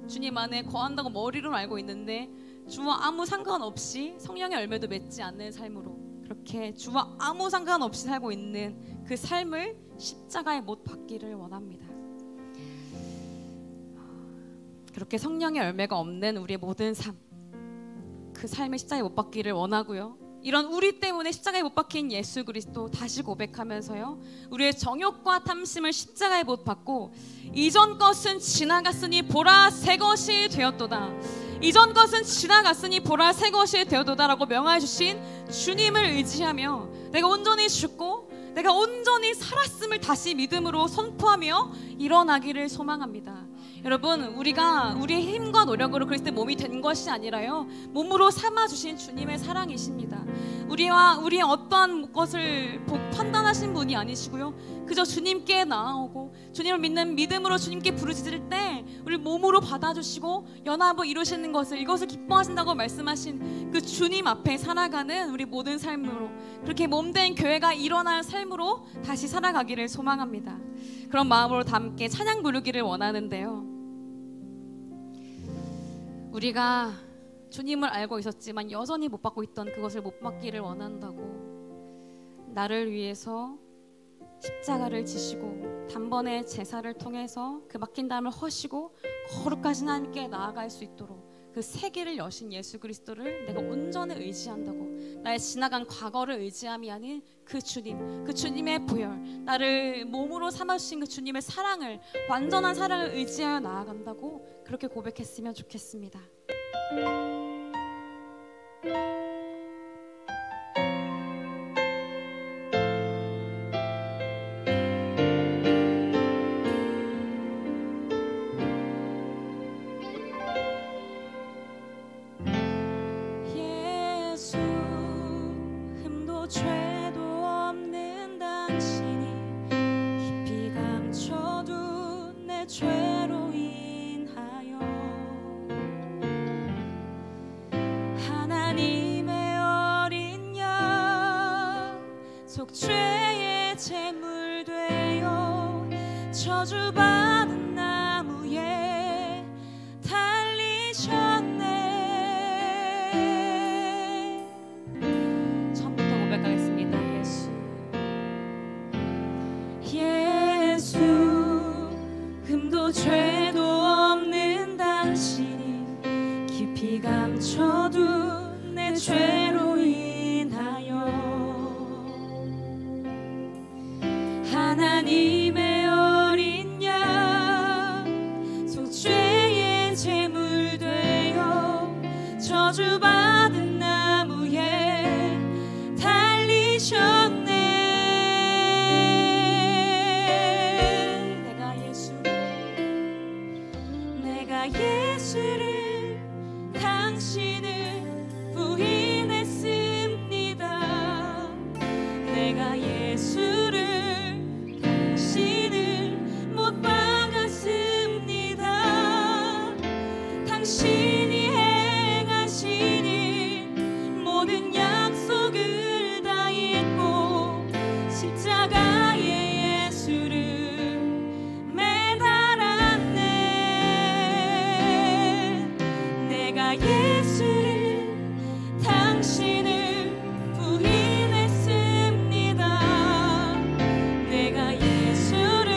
A: 주님 안에 거한다고 머리로 알고 있는데 주와 아무 상관없이 성령의 열매도 맺지 않는 삶으로, 그렇게 주와 아무 상관없이 살고 있는 그 삶을 십자가에 못 박기를 원합니다. 그렇게 성령의 열매가 없는 우리의 모든 삶, 그 삶을 십자가에 못 박기를 원하고요, 이런 우리 때문에 십자가에 못 박힌 예수 그리스도 다시 고백하면서요, 우리의 정욕과 탐심을 십자가에 못 박고 이전 것은 지나갔으니 보라 새 것이 되었도다, 이전 것은 지나갔으니 보라 새 것이 되었도다 라고 명하여 주신 주님을 의지하며 내가 온전히 죽고 내가 온전히 살았음을 다시 믿음으로 선포하며 일어나기를 소망합니다. 여러분, 우리가 우리의 힘과 노력으로 그리스도의 몸이 된 것이 아니라요, 몸으로 삼아주신 주님의 사랑이십니다. 우리의 어떠한 것을 판단하신 분이 아니시고요. 그저 주님께 나아오고 주님을 믿는 믿음으로 주님께 부르짖을 때 우리 몸으로 받아주시고 연합을 이루시는 것을, 이것을 기뻐하신다고 말씀하신 그 주님 앞에 살아가는 우리 모든 삶으로, 그렇게 몸된 교회가 일어날 삶으로 다시 살아가기를 소망합니다. 그런 마음으로 다 함께 찬양 부르기를 원하는데요. 우리가 주님을 알고 있었지만 여전히 못 받고 있던 그것을 못 받기를 원한다고, 나를 위해서 십자가를 지시고 단번에 제사를 통해서 그 맡긴 담을 허시고 거룩하신 하나님께 나아갈 수 있도록 그 세계를 여신 예수 그리스도를 내가 온전히 의지한다고, 나의 지나간 과거를 의지함이 아닌 그 주님, 그 주님의 보혈, 나를 몸으로 삼아주신 그 주님의 사랑을, 완전한 사랑을 의지하여 나아간다고 그렇게 고백했으면 좋겠습니다.
B: 예수, 흠도 죄도 없는 당신이 깊이 감춰둔 내 죄로 인하여 하나님의 어린 양 속죄의 제물 되어 저주받은 나무에 달리셨네.
A: 처음부터 고백하겠습니다.
B: 예수, 흠도 죄도 없는 당신이 깊이 감춰둔 내 죄로 인하여 하나님의 어린 양 속죄의 제물 되어 저주받은 나무에 달리셨네. 내가 예수를 당신을 부인했습니다. 내가 예수를 당신을 못 박았습니다. 당신이 행하신 일 모든 약속을 다 잊고 십자가의 예수를 매달았네. 내가 예수를 당신을 부인했습니다. 내가 예수를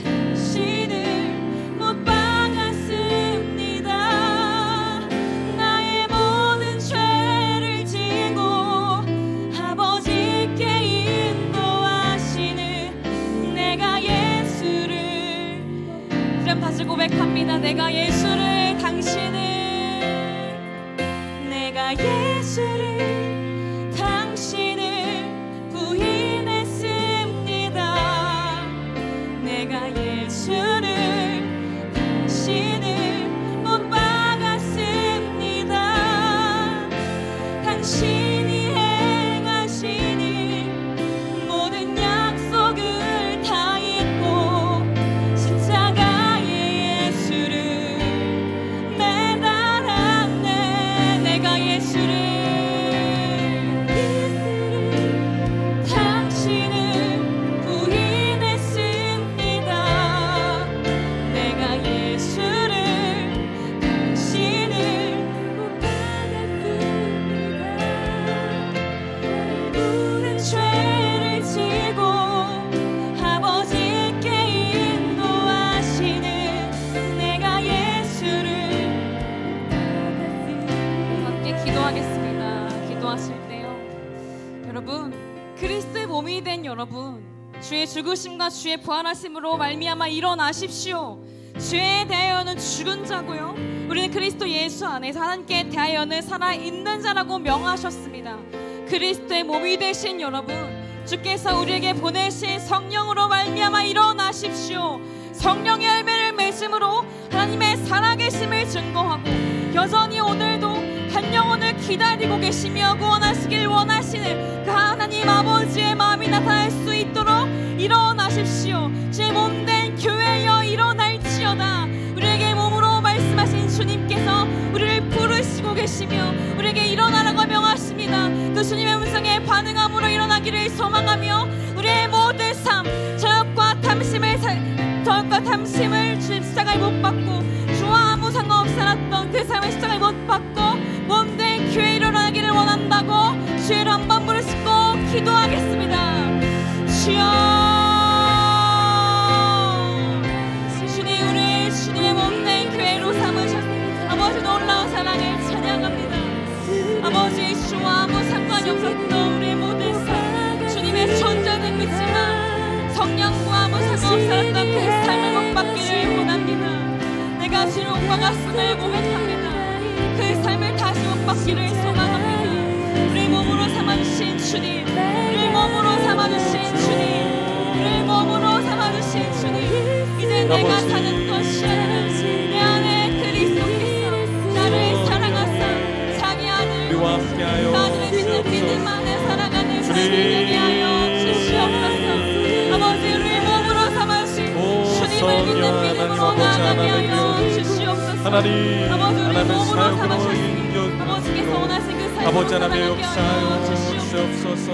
B: 당신을 못 박았습니다. 나의 모든 죄를 지고 아버지께 인도하시는 내가 예수를,
A: 그럼 다시 고백합니다. 내가 예수를, 당신을,
B: 내가 예수를 당신을 부인했습니다. 내가 예수를 당신을 못 박았습니다. 당신이 행하신 일 모든 약속을 다 잊고 십자가의 예수를 매달았네. 내가 예수를 당신을 부인했습니다. 내가 예수를 당신을 못 박았습니다. 모든 죄를 지고 아버지께 인도하시는 내가 예수를
A: 함께 기도하겠습니다. 기도하실 때요, 여러분, 그리스도의 몸이 된 여러분, 주의 죽으심과 주의 부활하심으로 말미암아 일어나십시오. 죄에 대하여는 죽은 자고요, 우리는 그리스도 예수 안에서 하나님께 대하여는 살아있는 자라고 명하셨습니다. 그리스도의 몸이 되신 여러분, 주께서 우리에게 보내신 성령으로 말미암아 일어나십시오. 성령의 열매를 맺음으로 하나님의 살아계심을 증거하고 여전히 오늘도 한
B: 영혼을 기다리고 계시며 구원하시길 원하시는 그 하나님 아버지의 마음이 나타날 수 있도록 일어나십시오. 제 몸된 교회여 일어날지어다. 우리에게 몸으로 말씀하신 주님께서 우리를 부르시고 계시며 우리에게 일어나라고 명하십니다. 그 주님의 음성에 반응함으로 일어나기를 소망하며 우리의 모든 삶, 저역과 탐심을 십자가에 못 박고 주와 아무 상관없이 살았던 그 삶의 십자가에 못 박고 몸된 교회에 일어나기를 원한다고 주의를 한번 부르시고 기도하겠습니다. 주여, 주님 우리 주님의 몸된 교회로 삼으셔서 아버지 놀라운 사랑을 찬양합니다. 아버지 주와 아무 상관이 없었던 우리의 모든 삶, 주님의 존재는 믿지만 성령과 아무 상관없이 살았던 그 삶을 못 받기를 원합니다. 내가 주를 못 박았음을 고백합니다. 그 삶을 다시 못 받기를 소망합니다. 우리 몸으로 삼아주신 주님, 우리 몸으로 삼아주신 주님, 우리 몸으로 삼아주신 주님, 이제 내가 사는 것이 아니라 내 안에 그리스도께서 나를 사랑하사 자기 아들 나를 믿는 믿음 안에 살아가는 주님 되게 하여 주시옵소서. 아버지 우리 몸으로 삼아주신 주님을 믿는 믿음으로 나아가게 하여 주시옵소서.
C: 하나님,
B: 아버지 우리
C: 하나님의
B: 몸으로
C: 사역으로
B: 삼아주신
C: 인도해
B: 아버지께서 원하신 그 삶을
C: 아버지 하나님의
B: 살아가게 하여
C: 역사하여
B: 주시옵소서.
C: 주옵소서.